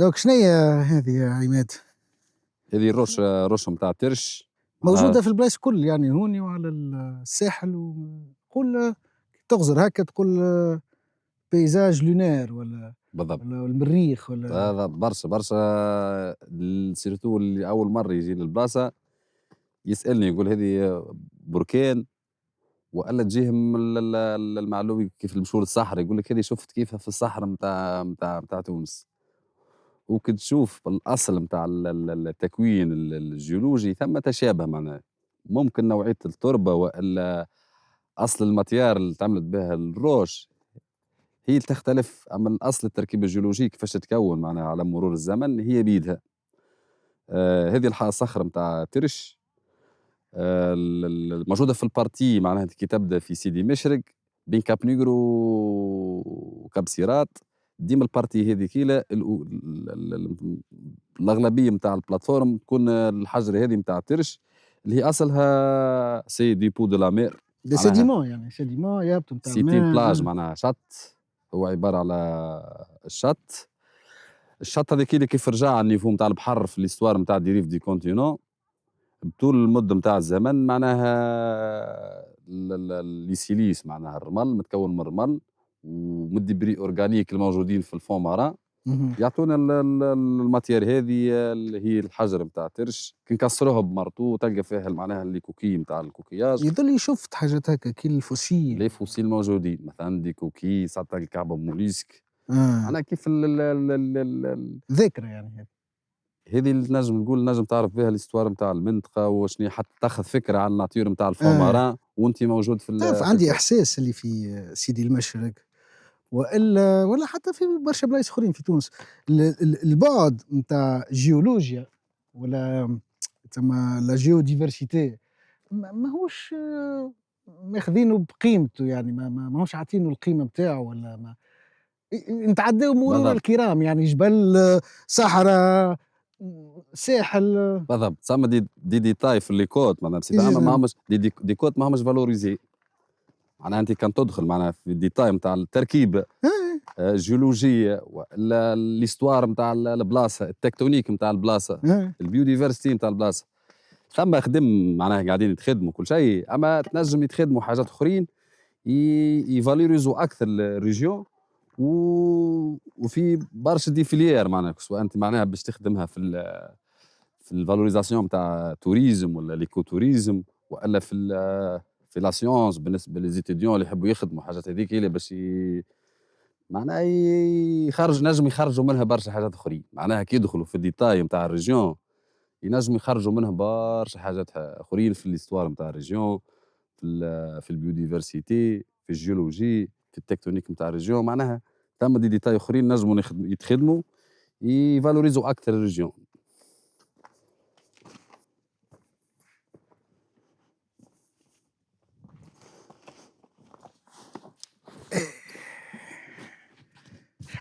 دوك شنيا هذه يا عماد؟ هذه الروش نتاع ترش معناها. موجودة في البلايص الكل يعني هوني وعلى الساحل وقول تغزر هكا تقول بيزاج لونير ولا بالضبط. ولا المريخ ولا هذا برشا برشا سيرتو اللي اول مره يجي للبلاصه يسالني يقول هذه بركان والا تجيهم المعلومه كيف المشهور الصحراء يقول لك هذه شفت كيفها في الصحراء نتاع تونس. وكي تشوف الاصل نتاع التكوين الجيولوجي ثم تشابه معناها. ممكن نوعيه التربه والا اصل الماتيار اللي تعملت بها الروش هي اللي تختلف، اما الاصل التركيبه الجيولوجيه كيفاش تتكون معناها على مرور الزمن هي بيدها. هذه الصخره نتاع ترش الموجوده في البارتي معناها كي تبدا في سيدي مشرق بين كاب نيغرو وكاب سيرات. ديما البارتي هذيك الاغلبيه نتاع البلاتفورم تكون الحجر هذه نتاع ترش اللي هي اصلها سي دي بو دو لا مير. دي سيديمون يعني سيديمون يهبطوا نتاع سيتين الماء. بلاج معناها شط. هو عباره على الشط. الشط هذاك اللي كيف رجع على النيفو نتاع البحر في الاستوار نتاع ديريف دي كونتينون بطول المده نتاع الزمن معناها لي سيليس معناها الرمل متكون من الرمل ومن الدبري اورجانيك الموجودين في الفون ماران يعطونا الماتير هذه اللي هي الحجر نتاع ترش كي نكسروها بمرطو تلقى فيها معناها اللي كوكي نتاع الكوكياج. يظل شفت حاجات هكا كي الفوسيل لي فوسيل موجودين مثلا دي كوكي ساعات الكعبه موليسك. انا كيف ذكرى يعني هذه اللي نجم نقول نجم تعرف بها الاستوار نتاع المنطقه وشنو حتى تاخذ فكره عن الناتير نتاع الفوماران وانت موجود في تعرف عندي احساس اللي في سيدي المشرق والا ولا حتى في برشا بلايص اخرين في تونس البعد نتاع جيولوجيا ولا تسمى لا جيوديفرسيتي ماهوش ماخذينه بقيمته يعني ماهوش عاطينه القيمه نتاعو ولا ما نتعداو مرور الكرام يعني جبل صحراء ساحل بالضبط. ثم دي ديتاي في الليكوت معناها بصفه عامه ما همش دي كوت ما همش فالوريزي معناها انت كان تدخل معناها في الديتاي نتاع التركيب الجيولوجيه ولا الاستوار نتاع البلاصه التكتونيك نتاع البلاصه البيوديفرسيتي نتاع البلاصه ثم خدم معناها قاعدين يتخدموا كل شيء اما تنجم يتخدموا حاجات اخرين يفالوريزوا اكثر الريجيون وفي برشا دي فيليير معناها سواء انت معناها باش تخدمها في الفالوريزاسيون نتاع توريزم ولا ليكو توريزم والا في لا سيونس بالنسبه للزيتيديون اللي يحبوا يخدموا حاجات هذيك اللي باش معناها نجم يخرجوا منها برشا حاجات اخرين معناها كي يدخلوا في الديتاي نتاع الريجيون ينجم يخرجوا منها برشا حاجات اخرين في الاستوار نتاع الريجيون في البيوديفرسيتي في الجيولوجي في التكتونيك نتاع الريجيون معناها ثم دي ديتاي اخرين نجموا يتخدموا يفالوريزوا اكثر الريجيون.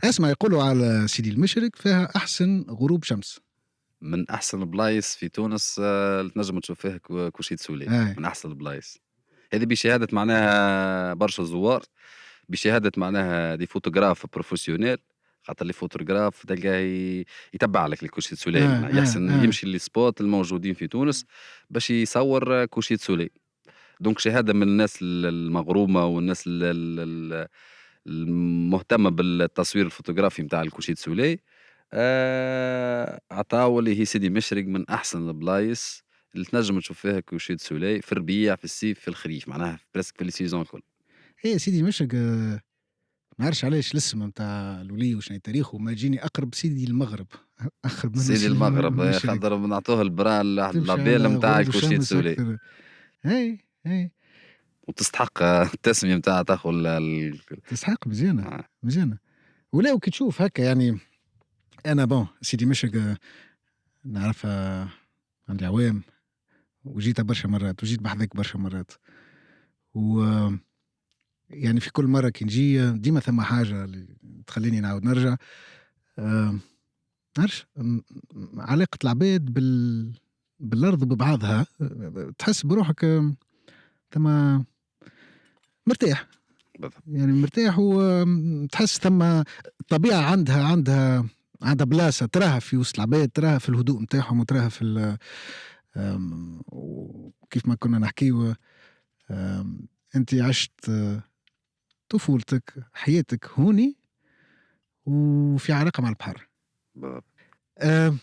اسمع يقولوا على سيدي المشرق فيها احسن غروب شمس. من احسن البلايص في تونس اللي تنجم تشوف فيها كوشيت سولي من احسن البلايص هذه بشهاده معناها برشا زوار بشهاده معناها دي فوتوغراف بروفيسيونيل خاطر لي فوتوغراف تلقاه يتبع لك الكوشيت سولي معناها يحسن يمشي للسبوت الموجودين في تونس باش يصور كوشيت سولي. دونك شهاده من الناس المغرومه والناس المهتمه بالتصوير الفوتوغرافي نتاع الكوشيت سولي. عطاو اللي هي سيدي مشرق من احسن البلايص اللي تنجم تشوف فيها كوشيت سولي في الربيع في الصيف في الخريف معناها برسك في السيزون الكل. هي سيدي مشرق ما نعرفش علاش الاسم نتاع الولي وشنو تاريخه ما يجيني اقرب سيدي المغرب اقرب من سيدي المغرب خاطر نعطوه البرا اللابيل نتاع الكوشيت سولي. هي وتستحق التسميه نتاعها تاخذ تستحق مزيانه مزيانه. ولا وكي تشوف هكا يعني انا سيدي مشرق نعرفها عندي عوام وجيتها برشا مرات وجيت بحذاك برشا مرات و يعني في كل مرة كي نجي ديما ثم حاجة اللي تخليني نعاود نرجع نعرفش علاقة العباد بالأرض ببعضها تحس بروحك ثم مرتاح يعني مرتاح وتحس ثم الطبيعة عندها عندها بلاصة تراها في وسط العباد، تراها في الهدوء نتاعهم، وتراها في وكيف ما كنا نحكيو. أنت عشت طفولتك حياتك هوني وفي علاقة مع البحر. بالضبط. آم،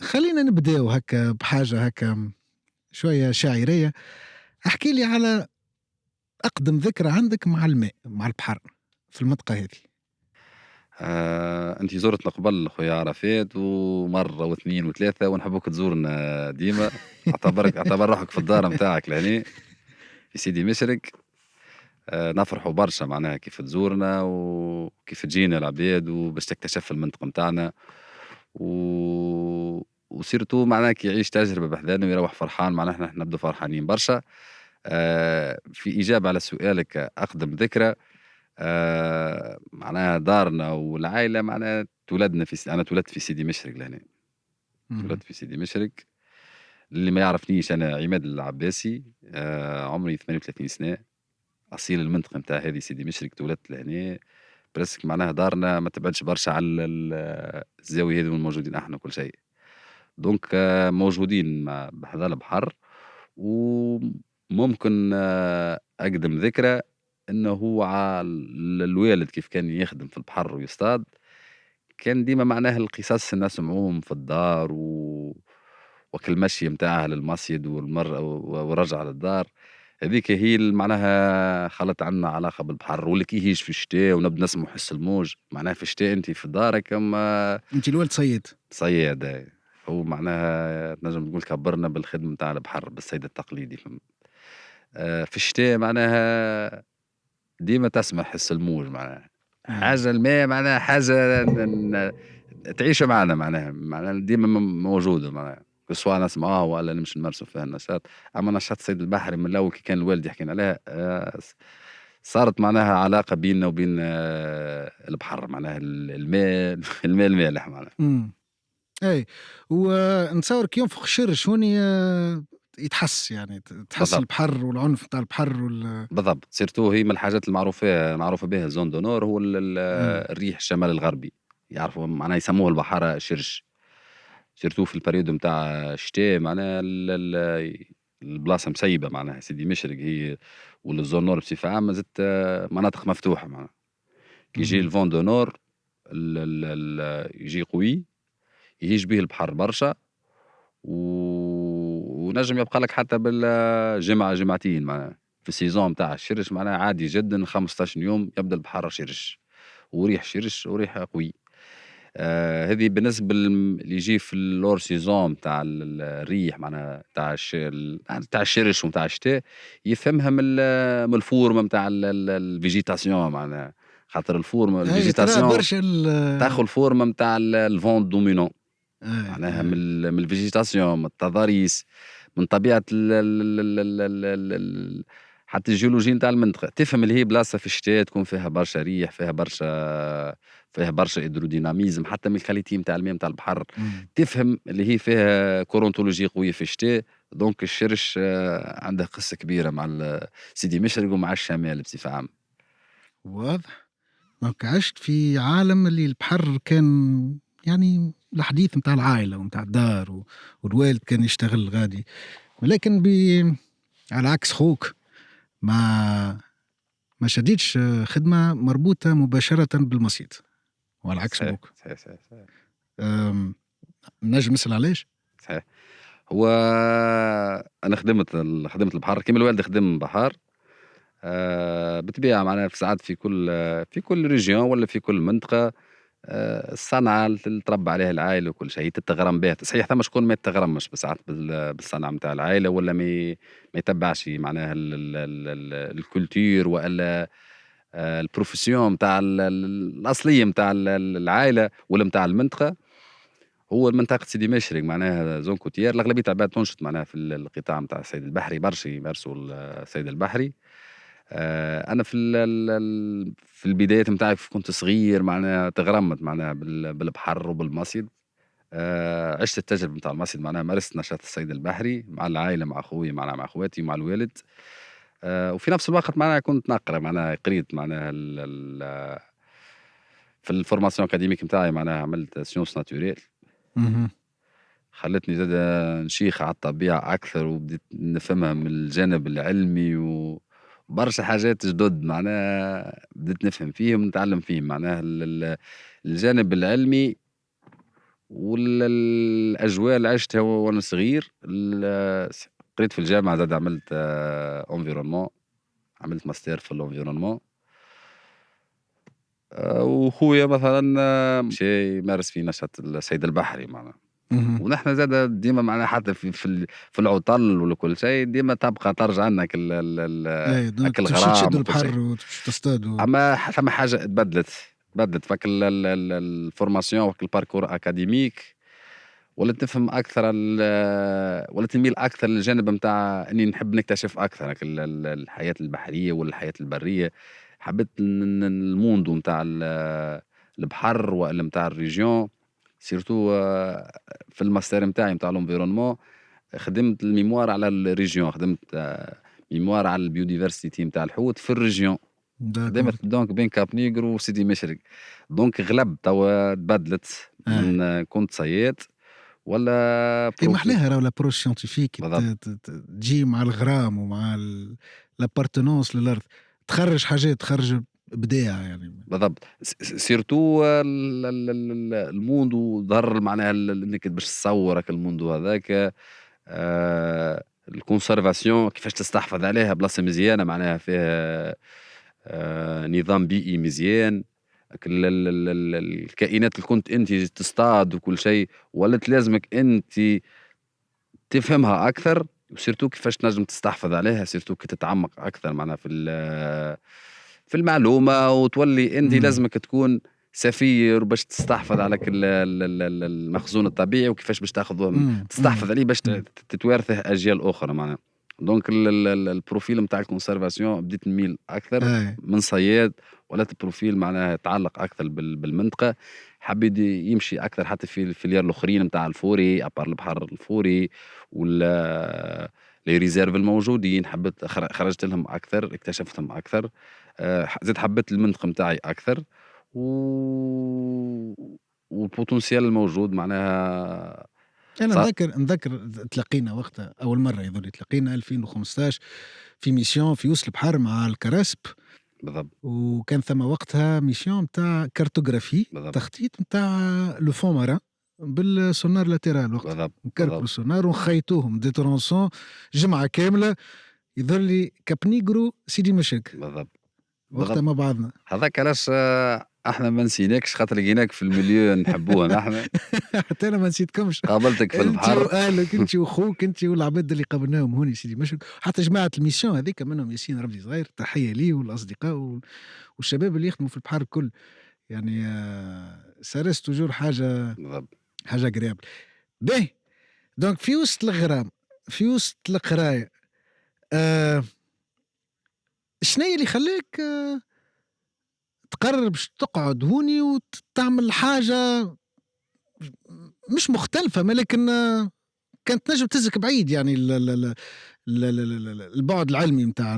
خلينا نبداو هكا بحاجة هكا شوية شاعرية. احكي لي على أقدم ذكرى عندك مع الماء، مع البحر في المنطقة هذه. أنتِ زُرتنا قبل خويا عرفات، ومرّة و2 و3 ونحبوك تزورنا ديما. اعتبر روحك في الدار متاعك لهني في سيدي مشرق. نفرحوا برشا معناها كيف تزورنا وكيف تجينا العباد وباش تكتشف المنطقة متاعنا و وسيرتو معناها كي يعيش تجربة بحذانا ويروّح فرحان، معناها إحنا نبدو فرحانين برشا. في إجابة على سؤالك أقدم ذكرى، معناها دارنا والعائلة معناها تولدنا أنا اتولدت في سيدي مشرق لهنا. مهم. اتولدت في سيدي مشرق. اللي ما يعرفنيش أنا عماد العباسي، عمري 38 سنة، أصيل المنطقة متاع هذه سيدي مشرق، اتولدت لهنا. برسك معناها دارنا ما تبعدش برشا على الزاوية هذي وين موجودين احنا وكل شيء. دونك موجودين بحذا البحر. وممكن أقدم ذكرى إنه هو الوالد كيف كان يخدم في البحر ويصطاد، كان ديما معناها القصص الناس سمعوهم في الدار وكل المشي متاعه للمصيد والرجعة للدار. هذيك هي معناها خلت عنا علاقة بالبحر، واللي كي يجيش في الشتاء ونبدا نسمو حس الموج. معناها في الشتاء انت في دارك اما أنت الوالد صيد. صياد. هو معناها تنجم تقول كبرنا بالخدمة متاع البحر بالصيد التقليدي، فهمت. في الشتاء معناها ديما تسمع حس الموج، معناها أي. حاجة الماء، معناها حاجة تعيش معنا، معناها ديما موجودة، معناها سواء نسمعوها ولا نمشي نمارسوا فيها النشاط. أما نشاط الصيد البحري من الأول كي كان الوالد يحكي لنا عليها، صارت معناها علاقة بيننا وبين البحر، معناها الماء الماء المالح معناها. امم. اي. ونتصور كي ينفخ الشرش هوني يتحس يعني تحس بالضبط. البحر والعنف نتاع البحر بالضبط، سيرتو هي من الحاجات المعروفة بها زون دو نور، هو مم. الريح الشمال الغربي. يعرفوا معناها يسموه البحارة شرش. سيرتو في البريود نتاع الشتاء معناها البلاصة مسيبة، معناها سيدي مشرق هي والزون نور بصفة عامة زدت مناطق مفتوحة معناها. كي يجي مم. الفون دو نور يجي قوي، يهيج به البحر برشا و... ونجم يبقى لك حتى بالجمعة جمعتين معناها. في السيزون متاع الشرش معناها عادي جدا 15 يوم يبدا البحر شرش وريح شرش وريح قوي. هذه بالنسبة اللي يجي في اللور سيزون متاع الريح، معناها تاع الشرش ومتاع الشتاء، يفهمها من الفورم متاع الفيجيتاسيون، معناها خاطر الفورم اي ترى الفيجيتاسيون برشا تاخذ الفورم متاع الفون دومينون، اي معناها اي. من الفيجيتاسيون، من التضاريس، من طبيعة حتى الجيولوجي نتاع المنطقة. تفهم اللي هي بلاصة في الشتاء تكون فيها برشا ريح، فيها برشا هيدروديناميزم، حتى من الكاليتي نتاع الماء نتاع البحر. مم. تفهم اللي هي فيها كورونتولوجي قوية في الشتاء. دونك الشرش عنده قصة كبيرة مع سيدي مشرق ومع الشمال بصفة عامة. واضح. دونك عشت في عالم اللي البحر كان يعني الحديث متاع العائلة ومتاع الدار والوالد كان يشتغل غادي، ولكن على عكس خوك ما شديدش خدمة مربوطة مباشرة بالمصيد، وعلى عكس صحيح بوك. صحيح صحيح صحيح. أم، نجم نسأل علاش؟ صحيح. هو أنا خدمت البحر كيما الوالد خدم بحر. بالطبيعة معناها في ساعات في كل ريجيون ولا في كل منطقة، الصنعة اللي تربى عليها العائلة وكل شيء تتغرم بها. صحيح ثم شكون ما يتغرمش بساعات بالصنعة متاع العائلة، ولا ما يتبعش معناها الكولتور ولا البروفيسيون متاع الأصلية متاع العائلة ولا متاع المنطقة. هو منطقة سيدي مشرق معناها زون كوتيير، الأغلبية تاع العباد تنشط معناها في القطاع متاع الصيد البحري، برشا يمارسوا الصيد البحري. أنا في البدايات متاعي كنت صغير معناها تغرمت معناها بالبحر وبالمصيد. عشت التجربة متاع المصيد، معناها مارست نشاط الصيد البحري مع العائلة، مع خويا، مع خواتي، مع الوالد. وفي نفس الوقت معناها كنت نقرا، معناها قريت معناها في الفورماسيون اكاديميك نتاعي معناها عملت سيونس ناتوريل، خلتني زاد نشيخ على الطبيعة أكثر، وبديت نفهمها من الجانب العلمي وبرشا حاجات جدد معناها بديت نفهم فيهم ونتعلم فيهم معناها الجانب العلمي والأجواء اللي عشتها وأنا صغير. قريت في الجامعة زاد عملت انفيرونمون، عملت ماستر في الانفيرونمون. وخويا مثلا مشى يمارس في نشاط الصيد البحري معناها. ونحن زاد ديما معناها حتى في العطل ولا كل شيء ديما تبقى ترجع لنا اكل تمشي غرام تشدوا وكل شيء. البحر وتصطادوا. اما ثم حاجه تبدلت فك الفورماسيون وك الباركور اكاديميك، ولات نفهم اكثر ولات نميل اكثر للجانب نتاع اني نحب نكتشف اكثر الحياه البحريه والحياه البريه. حبيت الموندو نتاع البحر والا نتاع الريجيون سيرتو. في الماستر نتاعي نتاع الانفيرونمون خدمت الميموار على الريجيون، خدمت ميموار على البيوديفرسيتي نتاع الحوت في الريجيون. خدمت دونك بين كاب نيغرو وسيدي مشرق. دونك غلب توا تبدلت من كنت صياد ولا محلاها راهو لابروش سيانتيفيك تجي مع الغرام ومع لابارتونونس للارض، تخرج حاجات، تخرج ابداع يعني. بالضبط. سيرتو الموندو ظهر معناها انك باش تصورك الموندو هذاك. الكونسرفاسيون كيفاش تستحفظ عليها بلاصه مزيانه معناها فيها نظام بيئي مزيان. الكائنات اللي كنت انت تصطاد وكل شيء ولات لازمك انت تفهمها اكثر، وسيرتو كيفاش تنجم تستحفظ عليها، سيرتو كي تتعمق اكثر معناها في المعلومه، وتولي انت لازمك تكون سفير باش تستحفظ على المخزون الطبيعي وكيفاش باش تاخذ تستحفظ عليه باش تتوارثه اجيال اخرى معناها. دونك البروفيل نتاع الكونسرفاسيون بديت نميل اكثر من صياد، ولات البروفيل معناها يتعلق اكثر بالمنطقه. حبيت يمشي اكثر حتى في الفيليار الاخرين نتاع الفوري ابار البحر الفوري ولا لي ريزيرف الموجودين. حبيت خرجت لهم اكثر، اكتشفتهم اكثر. زاد حبيت المنطقه نتاعي اكثر والبوتنسيال الموجود معناها. انا نذكر تلاقينا وقتها اول مره يظل تلاقينا 2015 في ميسيون في وسط البحر مع الكراسب. بالضبط. وكان ثم وقتها ميسيون نتاع كارتوغرافي، تخطيط نتاع لو فون ماران بالسونار لاتيرال. وقت نكركروا السونار ونخيطوهم دي ترونسون جمعه كامله يظل لي كابنيغرو سيدي مشرق. بالضبط. وقتها مع بعضنا هذاك علاش احنا ما نسيناكش، خاطر لقيناك في المليون نحبوها نحن. حتى انا ما نسيتكمش، قابلتك في البحر انت واهلك، انت واخوك، انت والعباد اللي قابلناهم هوني سيدي مشرق، حتى جماعه الميسيون هذيك منهم ياسين رمزي صغير، تحيه ليه والاصدقاء والشباب اللي يخدموا في البحر الكل. يعني سارس توجور حاجه قريبه باهي. دونك في وسط الغرام، في وسط القرايه، شنو اللي خلاك تقرر باش تقعد هوني وتعمل حاجة مش مختلفة، لكن كانت نجم تزك بعيد يعني البعد العلمي متاع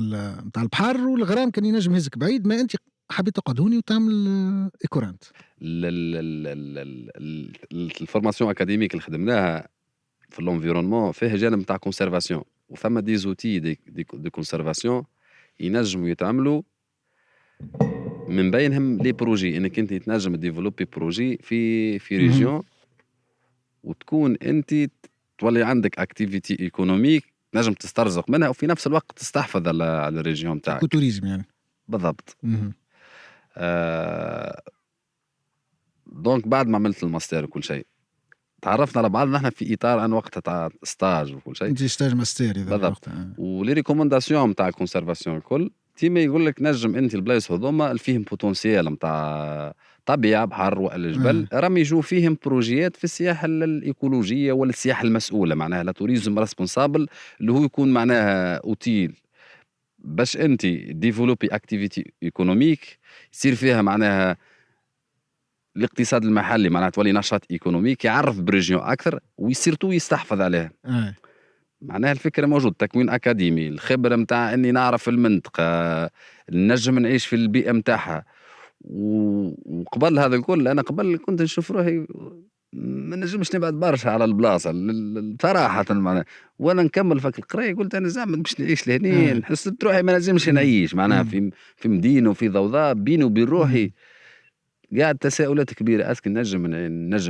البحر والغرام كان ينجم يهزك بعيد، ما انت حبيت تقعد هوني وتعمل ايكورانت. الفورماسيون اكاديميك اللي خدمناها في الانفيرونمون فيها جانب نتاع كونسيرفاسيون، وثم دي زوتي دي كونسيرفاسيون ينجموا يتعملوا، من بينهم لي بروجي انك انت تنجم ديفلوبي بروجي في ريجيون وتكون انت تولي عندك اكتيفيتي ايكونوميك تنجم تسترزق منها وفي نفس الوقت تستحفظ على الريجيون تاعك. كوتوريزم يعني. بالضبط. دونك بعد ما عملت الماستر وكل شيء تعرفنا على بعضنا احنا في اطار ان وقت تاع ستاج وكل شيء. انت ستاج ماستر اذا بالضبط. ولي ريكومونداسيون نتاع الكونسيرفاسيون الكل تيما يقول لك نجم انت البلايص هذوما اللي فيهم بوتنسيال نتاع طبيعه بحر ولا جبل راهم يجوا فيهم بروجيات في السياحه الايكولوجيه ولا السياحه المسؤوله معناها لا توريزم ريسبونسابل اللي هو يكون معناها اوتيل باش انت ديفلوبي اكتيفيتي ايكونوميك يصير فيها معناها الاقتصاد المحلي معناها تولي نشاط ايكونوميك يعرف بريجيون اكثر ويصيرتو يستحفظ عليها. معناها الفكره موجود، تكوين اكاديمي، الخبره نتاع اني نعرف المنطقه، نجم نعيش في البيئه نتاعها، وقبل هذا الكل أنا قبل كنت نشوف روحي ما نجمش نبعد برشا على البلاصة صراحة معناها. وأنا نكمل فك القراية قلت أنا زعما باش نعيش لهني آه. حسيت روحي ما نجمش نعيش معناها إمم. في مدينة وفي ضوضاء بيني وبين روحي. إمم. قاعد تساؤلات كبيرة اسكي نجم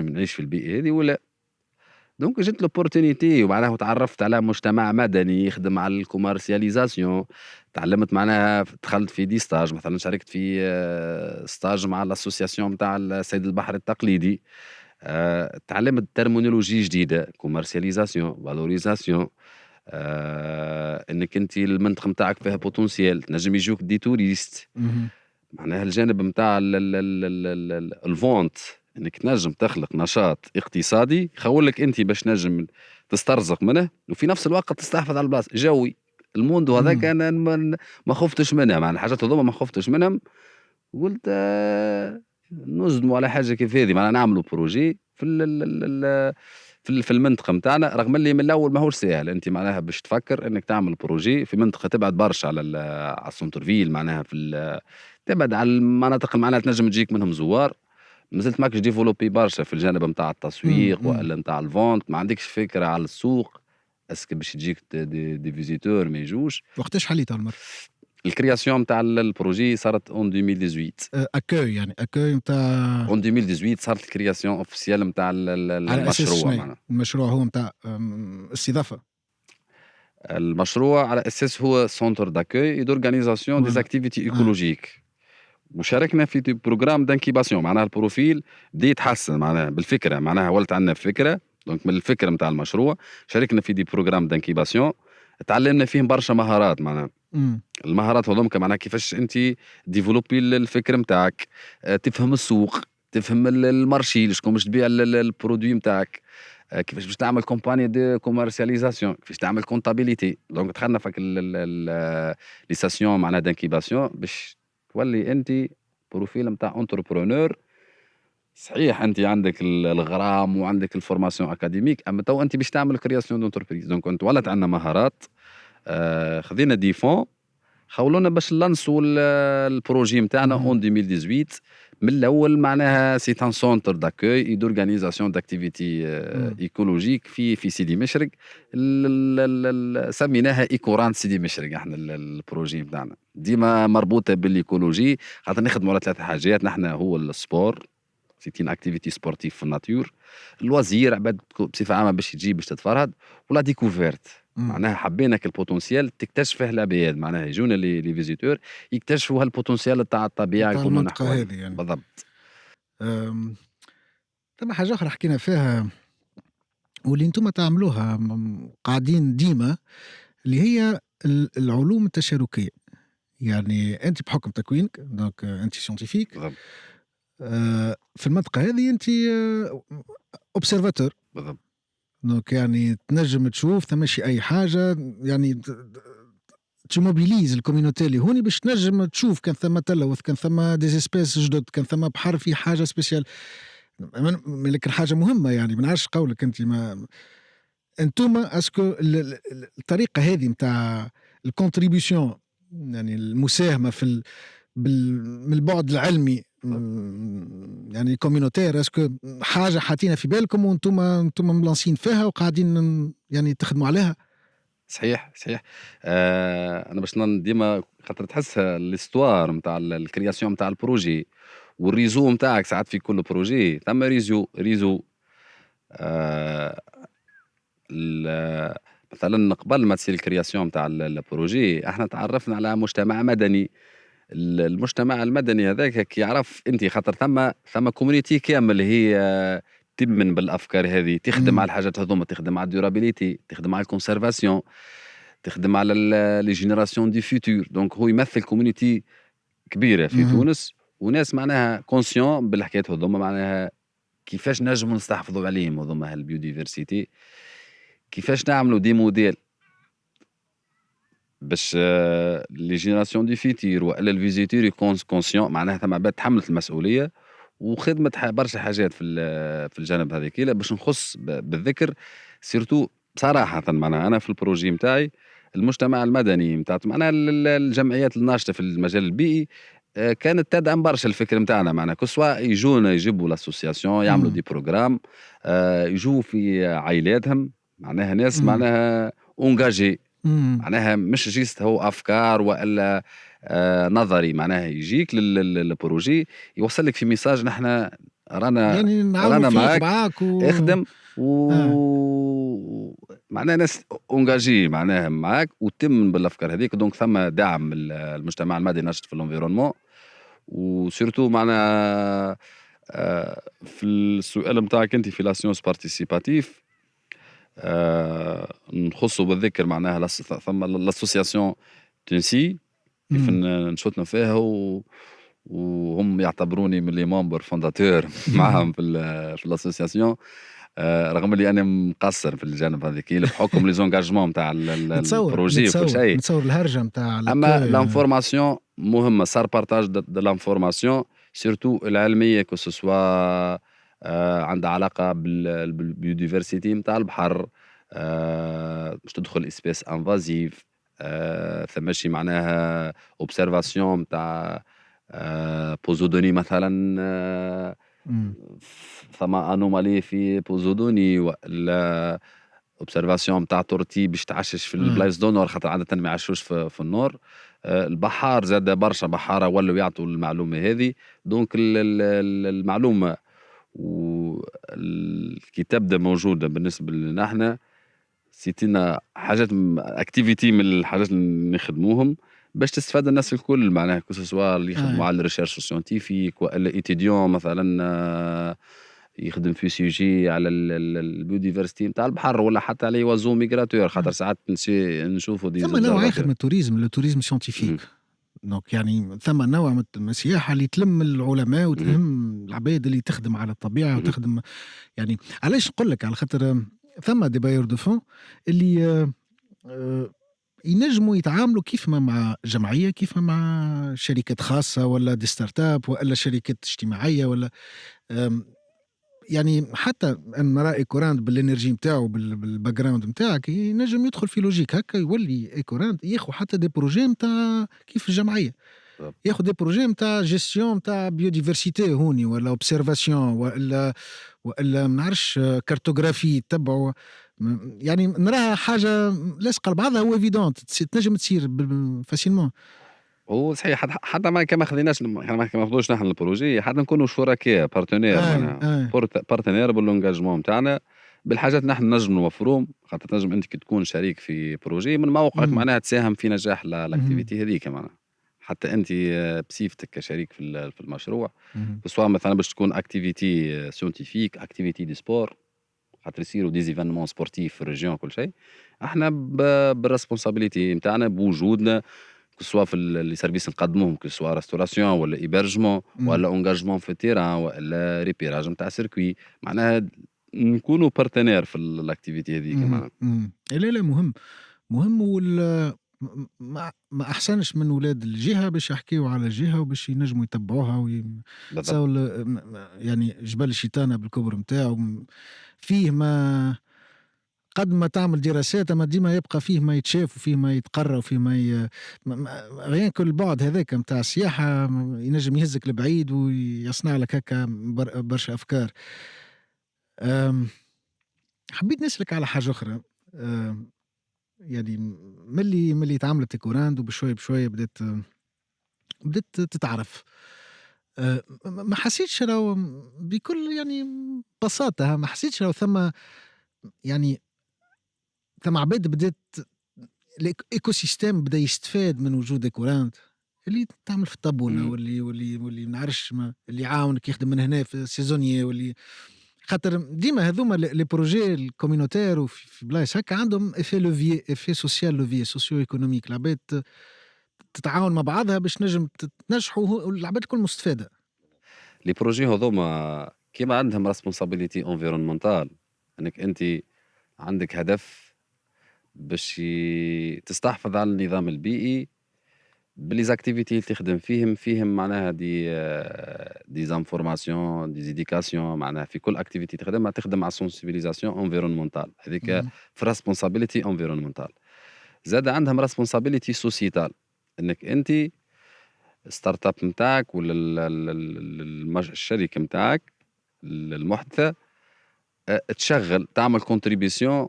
نعيش في البيئة هذه ولا. دونك جات لوبورتونيتي ومعناها وتعرفت على مجتمع مدني يخدم على الكوميرسياليزاسيون. تعلمت معناها دخلت في دي ستاج مثلا شاركت في ستاج مع الاسوسياسيون نتاع السيد البحر التقليدي. تعلمت ترمينولوجي جديده كوميرسياليزاسيون فالوريزاسيون. انك انت المنطقه نتاعك فيها بوتنسيال تنجم يجوك دي توريست. اهم. معناها الجانب نتاع الفونت انك تنجم تخلق نشاط اقتصادي يخولك انت باش نجم تسترزق منه وفي نفس الوقت تستحفظ على البلاصه جوي. الموندو هذاك إمم. انا ما خفتش منها مع الحاجات هذوما ما خفتش منهم. قلت نصدموا على حاجه كيف هذه معناها نعملوا بروجي في المنطقه نتاعنا رغم اللي من الاول ماهوش سهل انت معناها باش تفكر انك تعمل بروجي في منطقه تبعد برشا على السونتر فيل معناها تبعد على المناطق اللي معناها تنجم تجيك منهم زوار. مازلت ماكش ديفلوبي برشا في الجانب نتاع إمم. التسويق إمم. ولا نتاع الفونت ما عندكش فكره على السوق. اسكو باش يجيك دي فيزيتور ما يجوش. وقتاش حليت أول مرة؟ الكرياسيون نتاع البروجي صارت اون 2018. accueil يعني accueil نتاع اون 2018 صارت الكرياسيون اوفيسيال نتاع على أساس المشروع شنيا؟ معناها. المشروع هو نتاع استضافة. المشروع على اساس هو سونتر داكوي دورغانيزاسيون دي فوالا. اكتيفيتي آه. ايكولوجيك. وشاركنا في بروجرام دانكيباسيون معناها البروفيل بدا يتحسن معناها بالفكره معناها ولت عندنا فكره. دونك من الفكره نتاع المشروع شاركنا في دي بروجرام دانكيباسيون. تعلمنا فيهم برشا مهارات معناها. إمم. المهارات هذوما معناها كيفاش انت ديفلوبي الفكر نتاعك. تفهم السوق تفهم المارشي شكون باش تبيع البرودوي نتاعك. كيفاش باش تعمل كومباني دو كوميرسياليزاسيون كيفاش تعمل كونتابيليتي. دونك دخلنا فك لي ساسيون معناها دانكيباسيون باش تولي انت بروفيل نتاع انتربرونور. صحيح انت عندك الغرام وعندك الفورماسيون اكاديميك اما تو انت باش تعمل كرياسيون دونتربريز. دونك انت ولات عندنا مهارات. خذينا دي فون خولونا باش نلانسوا البروجي نتاعنا اهم. اون 2018. من الاول معناها سي ان سونتر داكوي اي دورغانيزاسيون داكتيفيتي إمم. ايكولوجيك في سيدي مشرق. سميناها ايكوران سيدي مشرق احنا البروجي نتاعنا ديما مربوطه بالايكولوجي خاطر نخدموا على ثلاث حاجات. نحن هو السبور سيتين اكتيفيتي سبورتيف في الناتور. الوزير عباد بصفه عامه باش تجي باش تتفرهد. ولا ديكوفيرت إمم. معناها حبينا البوتنسيال تكتشفه العباد معناها يجونا لي فيزيتور يكتشفوا هالبوتنسيال تاع الطبيعه نتاع يكونوا المنطقة نحكوا عليه هذه يعني. بالضبط. آمم، ثم حاجة أخرى حكينا فيها واللي أنتم تعملوها قاعدين ديما اللي هي العلوم التشاركية. يعني أنت بحكم تكوينك دونك أنت scientifique بالضبط. في المنطقة هذه أنت observateur بالضبط. دونك يعني تنجم تشوف ثماشي أي حاجة يعني تموبيليز الكوميونيتي اللي هوني باش تنجم تشوف كان ثم تلوث كان ثم ديزيسبيس جدد كان ثم بحر في حاجة سبيسيال. لكن حاجة مهمة يعني ما نعرفش قولك أنت ما أنتوما اسكو الطريقة هذه نتاع الكونتريبيوشن يعني المساهمة من البعد العلمي يعني كوميونيتير اسكو حاجة حاطينها في بالكم وانتم ملانسين فيها وقاعدين يعني تخدموا عليها. صحيح صحيح. انا باش ديما خاطر تحسها الاستوار نتاع الكرياسيون نتاع البروجي والريزو نتاعك ساعات في كل بروجي ثم ريزو. آه مثلا قبل ما تصير الكرياسيون نتاع البروجي احنا تعرفنا على مجتمع مدني. المجتمع المدني هذاك يعرف انت خاطر ثم كوميونيتي كامل هي تؤمن بالافكار هذه تخدم على الحاجات هذوما تخدم على الديورابيليتي تخدم على الكونسيرفاسيون تخدم على لي جينيراسيون دي فيوتور. دونك هو يمثل كوميونيتي كبيره في اهم. تونس وناس معناها كونسيون بالحكايات هذوما معناها كيفاش نجموا نستحفظوا عليهم هذوما هالبيوديفرسيتي. كيفاش نعملوا دي موديل باش لي جينيراسيون دي فيتير والا الفيزيتور يكون كونسيون معناها ثم عباد تحملت المسؤوليه وخدمت برشا حاجات في الجانب هذيك باش نخص بالذكر سيرتو صراحه معناها انا في البروجي نتاعي المجتمع المدني نتاع معناها الجمعيات الناشطه في المجال البيئي كانت تدعم برشا الفكر نتاعنا معناها كسوا يجونا يجيبوا لاسوسياسيون يعملوا إمم، دي بروجرام يجوا في عائلاتهم معناها ناس إمم، معناها اونجاجي إمم. معناها مش جيست هو افكار والا نظري معناها يجيك للبروجي يوصل لك في ميساج نحن رانا يعني نعاونوا رانا فيك معاك معاك اخدم آه، معناها ناس اونجاجي معناها معاك وتم بالافكار هذيك دونك ثم دعم من المجتمع المدني نشط في الانفيرونمون وسيرتو معناها في السؤال نتاعك انت في لاسيونس بارتيسيباتيف نخصوا بالذكر معناها ثم لاسوسياسيون تونسي كيف إمم. نشوتنا فيها وهم يعتبروني من لي ممبر فونداتور معاهم في الاسوسياسيون رغم اللي انا مقصر في الجانب هذيك بحكم لي زونجاجمون نتاع البروجي وكل شيء. نتصور الهرجة متاع اما l'accueil. لانفورماسيون مهمه صار بارتاج دو لانفورماسيون سيرتو العلميه كو سوسوا عندها علاقه بالبيوديفرسيتي نتاع البحر باش تدخل اسبيس انفازيف ثماشي معناها اوبسيرفاسيون نتاع بوزودوني مثلا إمم. ثم انومالي في بوزودوني ولا اوبسيرفاسيون نتاع تورتي باش تعشش في آه. البلايص دو نور خاطر عاده ما يعشوش في النور البحار زاد برشا بحاره ولاو يعطوا المعلومه هذه دونك المعلومه كي تبدا موجوده بالنسبه لنا احنا سيتينا حاجات اكتيفيتي من الحاجات اللي نخدموهم باش تستفاد الناس الكل معناها كو سوا اللي يخدموا آه. على الريشيرش سيونتيفيك والا ايتيديون مثلا يخدم في سيجي على البيوديفرستي نتاع البحر ولا حتى على يوازو ميغراتور خاطر آه. ساعات نشوفوا دي ثم نوع آخر زوبزرفاتور. من التوريزم، التوريزم سيونتيفيك. دونك يعني ثم نوع من السياحة اللي تلم العلماء وتلم العباد اللي تخدم على الطبيعة وتخدم. يعني علاش نقول لك؟ على خاطر ثم دي بايور دو فون اللي ينجموا يتعاملوا كيف ما مع جمعية، كيف ما مع شركات خاصة ولا دي ستارت اب ولا شركات اجتماعية ولا آمم يعني حتى أنا نرى إيكوراند بالإنرجي نتاعو بالباك جراوند نتاعك ينجم يدخل في لوجيك هكا يولي إيكوراند ياخو حتى دي بروجي نتاع كيف الجمعية، ياخو دي بروجي نتاع جيستيون نتاع بيوديفرسيتي هوني ولا اوبسيرفاسيون والا ما نعرفش كارتوغرافي تبعوا يعني نراها حاجة لاصقة لبعضها وإيفيدونت تنجم تصير فاسيلمون. هو صحيح حتى ما كما خذيناش ما ناخذوش نحن البروجي حتى نكونوا شركاء بارتنير آه، معناها آه، بارتنير باللونجاجمون نتاعنا بالحاجات اللي نحن نجم نوفروهم خاطر تنجم انت كي تكون شريك في بروجي من موقعك إمم، معناها تساهم في نجاح اهم، الاكتيفيتي هذيك معناها حتى انت بصفتك كشريك في المشروع اهم، سواء مثلا باش تكون اكتيفيتي سيونتيفيك اكتيفيتي دي سبور خاطر يصيروا دي زيفينمون سبورتيف في الريجيون كل شيء احنا بالريسبونسابيلتي نتاعنا بوجودنا سوا في لي سيرفيس نقدموهم سوا ريستوراسيون ولا ايبرجمون إمم، ولا اونجاجمون في التيران ولا ريبيراج نتاع سيركوي معناها نكونوا بارتنير في الاكتيفيتي هذيك اهم، معناها إمم. لا، لا مهم. مهم ما أحسنش من ولاد الجهة باش يحكيوا على الجهة وباش ينجموا يتبعوها بالضبط. تصور يعني جبل الشيطانة بالكبر نتاعو فيه ما قد ما تعمل دراسات أما ديما يبقى فيه ما يتشاف وفيه ما يتقرا وفيه ما غير كل البعد هذاك نتاع السياحة ينجم يهزك لبعيد ويصنع لك هكا برشا أفكار. آمم، حبيت نسألك على حاجة أخرى. آمم يعني ملي تعاملت إيكوراند وبشوية بشوية بدأت تتعرف. ما حسيتش راهو بكل يعني بساطة ما حسيتش راهو يعني ثم عباد بدأت الإيكو سيستيم بدأ يستفاد من وجود إيكوراند اللي تعمل في الطابونة مم. واللي ما نعرفش اللي يعاونك يخدم من هنا في سيزونيي واللي خاطر ديما هذوما لي بروجي الكومينوتير وفي بلايص هكا عندهم افي لوفيي افي سوسيال لوفيي سوسيو ايكونوميك العباد تتعاون مع بعضها باش نجم تنجحوا والعباد الكل مستفاده. لي بروجي هذوما كيما عندهم ريسبونسابيلتي انفيرونمونتال انك انت عندك هدف باش تستحفظ على النظام البيئي بلي زاكتيفيتي اللي تخدم فيهم معناها دي زانفورماسيون دي زيديكاسيون معناها في كل اكتيفيتي تخدمها تخدم على سونسيبيليزاسيون انفيرونمونتال هذيك اهم، في ريسبونسابيلتي انفيرونمونتال زاد عندهم ريسبونسابيلتي سوسيتال انك انت الستارت اب نتاعك ولا الشركه نتاعك المحدثه، تشغل تعمل كونتريبيسيون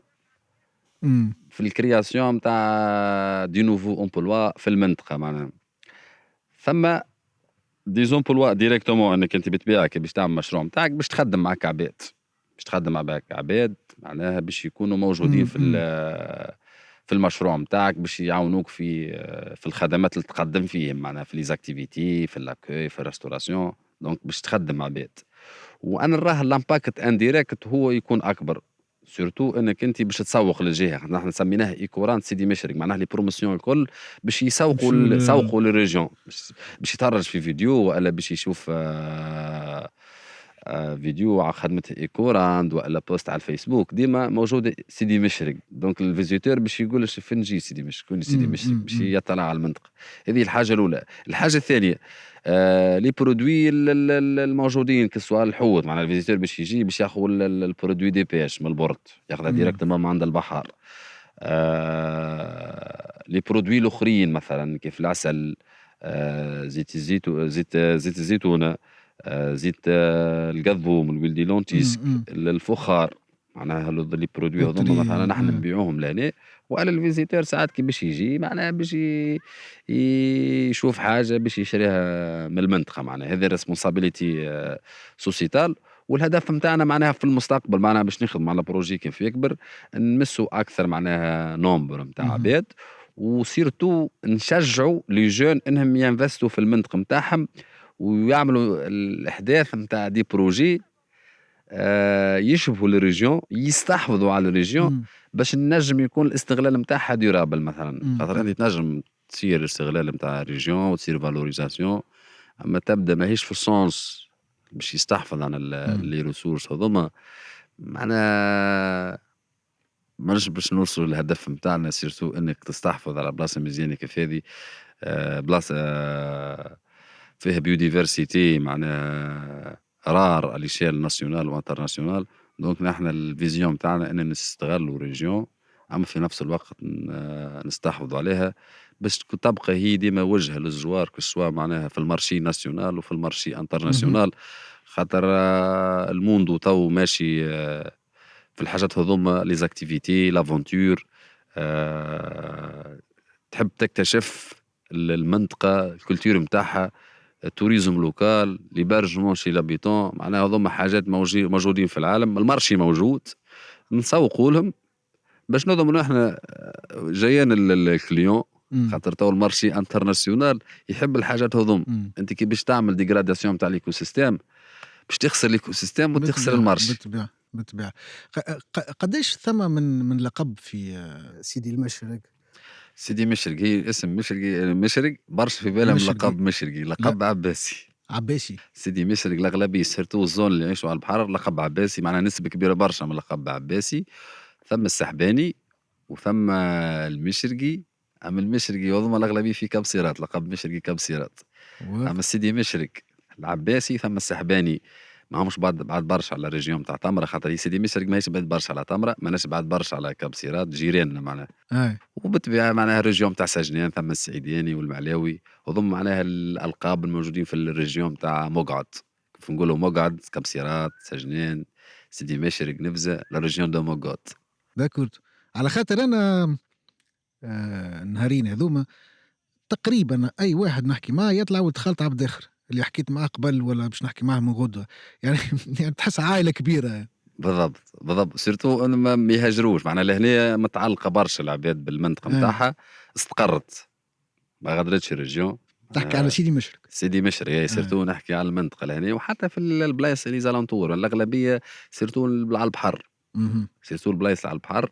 إمم. في الكرياسيون نتاع دي نوفو امبلوا في المنطقه معناها. ثم دي زومبلوا ديريكتومون انك انت بتبيعك باش تعمل مشروع نتاعك باش تخدم معك عباد، باش تخدم معك عباد معناها باش يكونوا موجودين إمم. إمم. في المشروع نتاعك باش يعاونوك في الخدمات اللي تقدم فيهم معناها في ليزاكتيفيتي في لاكوي في الريستوراسيون. دونك باش تخدم عباد، وانا نراه الامباكت انديريكت هو يكون اكبر، سورتو انك انت باش تسوق للجهه. نحن سميناه ايكورانت سيدي مشرق، معناها لي بروموسيون الكل باش يسوقوا نمشيو سوقوا للريجيون، باش يتفرج في فيديو ولا باش يشوف فيديو على خدمة ايكوراند ولا بوست على الفيسبوك ديما موجود سيدي مشرق. دونك الفيزيتور باش يقول فين نجي سيدي مشرق، كون سيدي إمم. مشرق إمم. باش إمم. يطلع على المنطقة. هذه الحاجة الأولى. الحاجة الثانية لي برودوي الموجودين كسوا الحوت، معناها الفيزيتور باش يجي باش ياخذ البرودوي دي بيش من البورد، ياخذها إمم. ديريكتومون من عند البحر. لي برودوي الاخرين مثلا كيف العسل، زيت الزيتون، زيت الزيتونه، زيت القضوم، الولدي إمم. لونتيسك، إمم. الفخار، معناها هذول لي برودوي هذوما مثلا بوتري نحن نبيعوهم لهنا. وعلى الفيزيتور ساعات كي باش يجي معناها باش يشوف حاجه باش يشريها من المنطقه، معناها هذه ريسبونسابيلتي سوسيتال. والهدف نتاعنا معناها في المستقبل معناها باش نخدم على بروجي كيف يكبر نمسوا اكثر معناها نومبر نتاع اهم. عباد، وسيرتو نشجعوا لي جون انهم ينفستوا في المنطقه نتاعهم ويعملوا الاحداث نتاع دي بروجي يشبهوا الريجيون، يستحوذوا على الريجيون إمم. باش النجم يكون الاستغلال نتاعها ديورابل. مثلا إمم. خاطر إمم. انت تنجم تصير استغلال نتاع الريجيون وتصير فالوريزاسيون، اما تبدا ماهيش في السونس باش يستحفظ عن إمم. لي ريسورس هذوما معناها مش باش نوصلوا للهدف نتاعنا. سيرتو انك تستحفظ على بلاصه مزيانه كيف هذه، بلاصه فيها بيوديفرسيتي معناها رار اليشيل ناسيونال وانترناسيونال. دونك نحن الفيزيون نتاعنا ان نستغلوا ريجيون، اما في نفس الوقت نستحوذوا عليها باش تبقى هي ديما وجهه للزوار كسوا معناها في المارشي ناسيونال وفي المارشي اهم. انترناسيونال. خاطر الموندو تو ماشي في الحاجات هذوما لي زاكتيفيتي لافونتور، تحب تكتشف المنطقة الكولتور نتاعها، التوريزم لوكال، ليبرجمون شي لابيتون، معناها هذوما حاجات موجودين في العالم. المارشي موجود نسوقوا لهم باش نضمنوا احنا جايين الكليون. إمم. خاطر تو المارشي انترناسيونال يحب الحاجات هذوما. إمم. انت كي باش تعمل ديغراداسيون تاع ليكو سيستيم باش تخسر ليكو سيستيم وتخسر بالطبيعة، المارشي. بالطبيعة، بالطبيعة. قداش ثَم من لقب في سيدي المشرق؟ سيدي مشرقي، هي اسم مشرقي مشرق برشا في بالهم المشرقي. لقب مشرقي، لأ، لقب عباسي. عباسي. سيدي مشرق الأغلبية سيرتو الزون اللي يعيشوا على البحر لقب عباسي، معناها نسبة كبيرة برشا من لقب عباسي. ثم السحباني وثم المشرقي. أما المشرقي هذوما الأغلبية في كبصيرات، لقب مشرقي كبصيرات. أما واضح. سيدي مشرق العباسي ثم السحباني ما همش بعد برشا على الريجيون تاع تمرة، خاطر هي سيدي مشرق ماهيش بعد برشا على تمرة، ماناش بعد برشا على كبصيرات، جيراننا معناها. أي. وبالطبيعة معناها الريجيون تاع سجنان، ثم السعيداني والمعلاوي، وضم معناها الألقاب الموجودين في الريجيون تاع مقعد. كيف نقولوا مقعد، كبصيرات، سجنان، سيدي مشرق، نفزة، لا ريجيون دو مقعد. داكورد. على خاطر أنا النهارين هاذوما تقريبًا أي واحد نحكي معاه يطلع ولد خالة عبد الآخر، اللي حكيت معاه قبل والّا باش نحكي معاه من غدوة، يعني يعني تحسها عائلة كبيرة. بالضبط، بالضبط، سيرتو إنه ما يهاجروش، معناها لهنا متعلقة برشا العباد بالمنطقة أي. نتاعها، استقرت، ما غادرتش الريجيون. تحكي على سيدي مشرق. سيدي مشري أي أي. سيرتو نحكي على المنطقة الهنا وحتى في البلايص اللي زالانتور الأغلبية سيرتو على البحر. اهم. سيرتو البلايص على البحر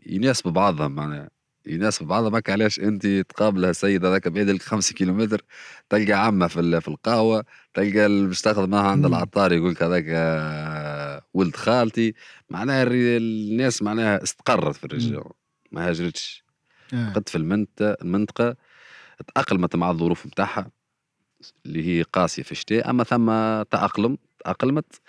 يناسبوا بعضهم معناها، يناسبوا بعضهم. هكا علاش انت تقابل سيد هذاك بعيد لك 5 كيلومتر تلقى عمه في القهوه، تلقى اللي باش تاخذ معها عند إمم. العطار يقول لك هذاك ولد خالتي. معناها الناس معناها استقرت في إمم. الرجال، ما هاجرتش، أي. بقت في المنطقه تأقلمت مع الظروف نتاعها اللي هي قاسية في الشتاء. أما ثم تأقلمت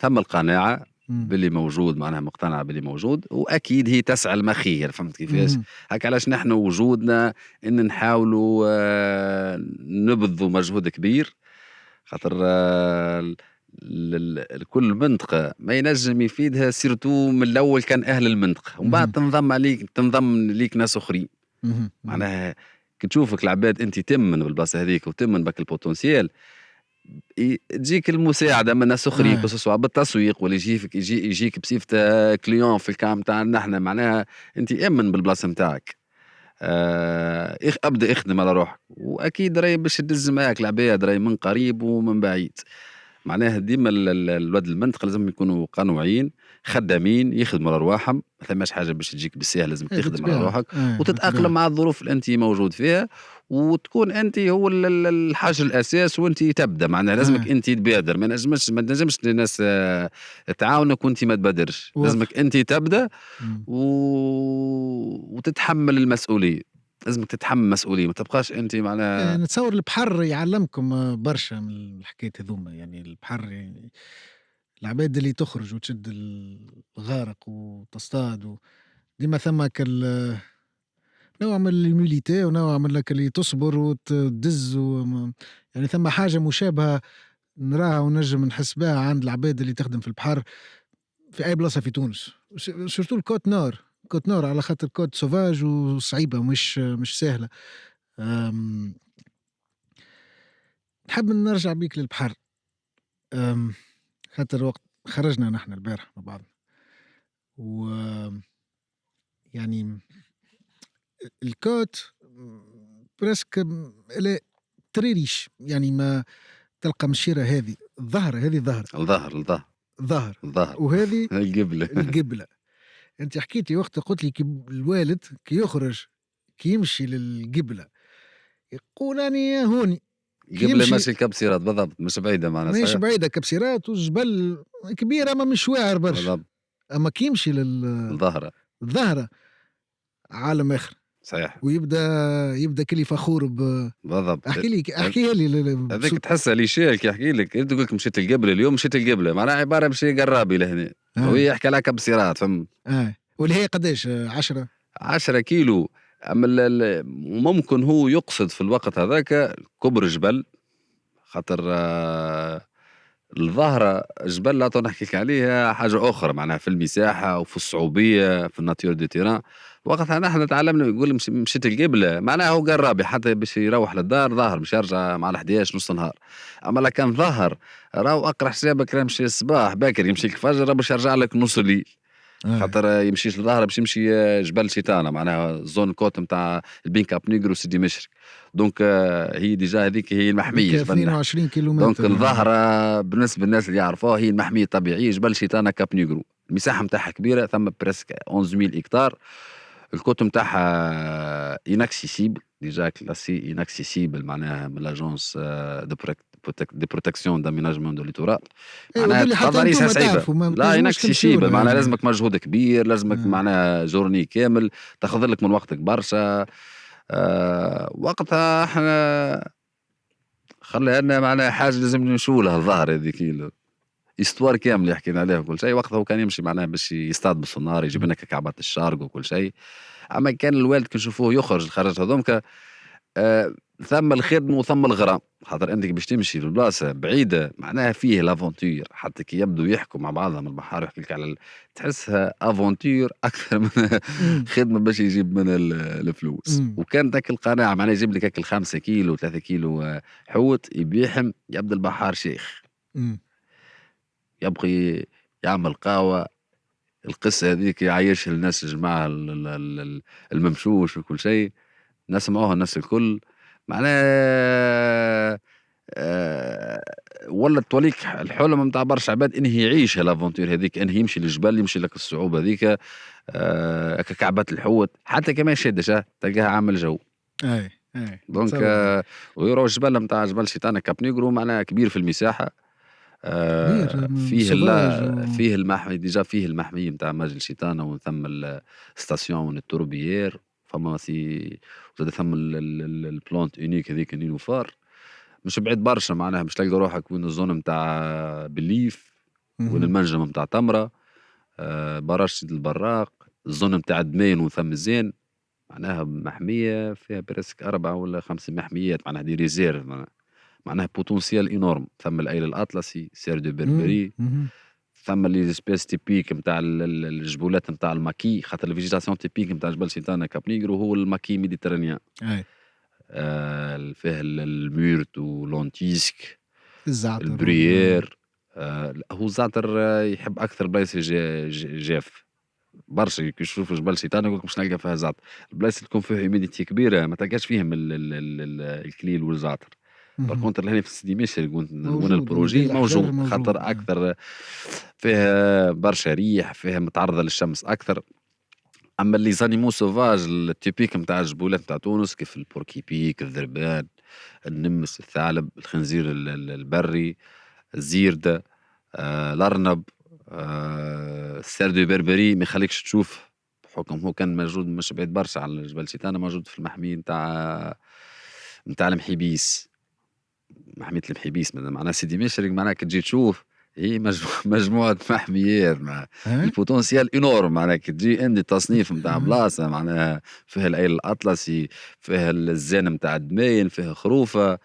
ثم القناعة باللي موجود، معناها مقتنعة باللي موجود، وأكيد هي تسعى المخير، فهمت كيفاش؟ اهم. هاك علاش نحن وجودنا إن نحاولوا نبذوا مجهود كبير، خاطر كل منطقة ما ينجم يفيدها سيرتو من الأول كان أهل المنطقة، ومن بعد اهم. تنضم ليك ناس آخرين. اهم. اهم. معناها كي تشوفك العباد أنت تمن بالبلاصة هذيك وتمن بك البوتنسيال، تجيك المساعده من ناس اخرين آه. سواء بالتسويق ولا يجيك بصفه كليون في الكام تاعنا احنا، معناها انت امن بالبلاصه نتاعك. ابدا اخدم على روحك، واكيد راهي باش تدز معاك العباد راهي من قريب ومن بعيد. معناها ديما الولاد المنطقه لازم يكونوا قنوعين خدامين يخدموا على رواحهم، ما ثماش حاجه باش تجيك بالساهل، لازم إيه تخدم على بالطبيعة، روحك وتتاقلم بالطبيعة. مع الظروف اللي انت موجود فيها، وتكون انت هو الحاجه الاساس، وانت تبدا معناها لازمك آه. انت تبادر، ما نجمش الناس تعاونك وانت ما تبادرش، واضح. لازمك انت تبدا إمم. و... وتتحمل المسؤوليه، لازمك تتحمل مسؤوليه، ما تبقاش انت معناها. نتصور البحر يعلّمكم برشا من الحكايات هذوما، يعني البحر يعني العباد اللي تخرج وتشد الغارق وتصطاد ديما ثما نوع من الhumilité ونوع من اللي تصبر تدز يعني ثما حاجة مشابهة نراها ونجم نحس بها عند العباد اللي تخدم في البحر في أي بلاصة في تونس، سورتو الكوت نور، كوت نور على خاطر كوت سوفاج وصعيبة مش سهلة. آمم، نحب نرجع بيك للبحر. آمم، خاطر وقت خرجنا نحن البارحة مع بعضنا، ويعني الكوت بريسك إلى تري يعني ما تلقى مشيرة هذه الظهر هذه ظهر الظهر ظهر الظهر وهذه القبله. القبلة. أنت حكيت لي وقت قلت لي الوالد كي يخرج كي يمشي للقبلة يقول أني هوني كي قبله يمشي ماشي الكبسيرات بالضبط، مش بعيده معناها ماهيش صحيح. بعيدة كبسيرات وجبل كبيرة أما مش واعر برشا، بالضبط. أما كي يمشي الظهر. للظهرة عالم آخر. صحيح. يبدا كلي فخور بالضبط. احكيها لي هذاك بصوت. تحسها ليشيل كي يحكي لك، انت تقول لك مشيت القبله اليوم، مشيت القبله معناها عباره مشي قرابي لهنا، اه. وهي يحكي لها كبسيرات فم واللي هي قداش 10. 10 كيلو. اما ممكن هو يقصد في الوقت هذاك كبر جبل، خاطر الظاهرة جبل لا نحكي لك عليها حاجة أخرى، معناها في المساحة وفي الصعوبية في الناتيور دو تيران. وقتها نحن تعلمنا يقول مشيت القبلة معناها هو قرابي حتى باش يروح للدار ظهر باش يرجع مع 11 نص نهار. أما لا كان ظهر راهو أقرأ حسابك راه يمشي الصباح باكر يمشي الفجر باش يرجع لك نص الليل، خاطر يمشيش للظهر باش يمشي جبل شيطانة معناها زون كوت نتاع البين كاب نيغرو سيدي مشري. دونك هي ديجا هذيك هي هذيك المحمية جبل. 22 دونك كيلومتر يعني. الظاهرة بالنسبة للناس اللي يعرفوها هي المحمية الطبيعية جبل شيطانة كاب نيغرو، المساحة متاعها كبيرة، ثم بريسك 11000 هكتار. الكوت متاعها اناكسيسيبل ديجا كلاسي اناكسيسيبل معناها من لاجونس دي بروتكسيون داميناجمون دو ليتورال، ايوه معناها دول حتى تفضليش انتم صعيبة تعرفوا ما لا تنجموش تمشيوا اناكسيسيبل، لها معناها يعني. لازمك مجهود كبير، لازمك آه. معناها جورني كامل، تاخذ لك من وقتك برشا. وقتها احنا خلي عندنا معناها حاجة لازم نمشوا لها الظهر هذيك استوار كامل حكينا عليها وكل شيء. وقتها هو كان يمشي معناها باش يصطاد بالصنار يجيب لنا كعبات الشارق وكل شيء. اما كان الوالد كي نشوفوه يخرج الخرج هذومك ثم الخدمة وثم الغرام، خاطر انت باش تمشي لبلاصة بعيدة معناها فيه لافونتير، حتى كي يبدو يحكوا مع بعضهم البحار يحكي لك على تحسها افونتير اكثر من أمم. خدمة باش يجيب من الفلوس. أمم. وكان ذاك القناعة معناها يجيب لك هيك 5 كيلو 3 كيلو حوت يبيعهم، يبدا البحار شيخ أمم. يبقي يعمل قهوة. القصة هذيك يعيش الناس الجماعة الممشوش وكل شيء، الناس معوها الناس الكل معناها آه، ولت توليك الحلم متاع برشا عباد انه يعيش هالافونتير هذيك، انه يمشي للجبل يمشي لك الصعوبة هذيك كعبات الحوت حتى كمان شدش تلقاها عامل جو. اي دونك نتصور. ويروح الجبل متاع جبل شيطان كاب نيغرو معناها كبير في المساحة. كبير فيه سوفاج فيه المحمي ديجا فيه المحمية متاع ماجل شيطانة، وثم الستاسيون التوربيير فما سي، وزاد ثم البلانت اونيك هذيك النيلوفار مش بعيد برشا، معناها مش تلقى روحك وين الزون متاع بليف وين مهم. المنجم متاع تمرة. براج سيد البراق، الزون نتاع دمين وثم الزين، معناها محمية فيها بريسك 4 ولا 5 محميات، معناها دي ريزيرف معناها بوتنسيال انورم. ثم الايل الاطلسي، سير دو بربري، اهم. ثم لي سبيس تيبيك نتاع الجبولات نتاع الماكي، خاطر الفيجيتاسيون تيبيك نتاع جبل سيطانة كاب نيغرو هو الماكي ميديترانيان. أي. فيه الميرت ولونتيسك، الزعتر البريير. هو الزعتر يحب اكثر بلايص جاف برشا. كي تشوف جبل شيطان يقول لك مش نلقى فيها زعتر. البلايص اللي تكون فيها هيوميديتي كبيره ما تلقاش فيهم الكليل والزعتر. بار اهم. كونتر لهنا في سيدي مشرق وين موجود ما بين البروجي الأحجار موجود، موجود. خاطر اكثر فيها برشا ريح، فيها متعرضه للشمس اكثر. اما اللي زانيمو سوفاج التيبيك نتاع الجبولات نتاع تونس كيف البوركيبيك، الذربان، النمس، الثعلب، الخنزير البري، الزيردة، الأرنب، السردو بربري ما يخليكش تشوف، بحكم هو كان موجود مش بعيد برشا على جبل شيطان، موجود في المحمية نتاع المحيبيس، محمية المحيبيس. معناها سيدي مشرق معناها كي تجي تشوف هي مجموعة محميات مع أي. البوتنسيال انورم. معناها كي تجي عندي تصنيف نتاع أي. بلاصة معناها فيها الايل الاطلسي، فيها الزين نتاع دمين، فيها خروفة،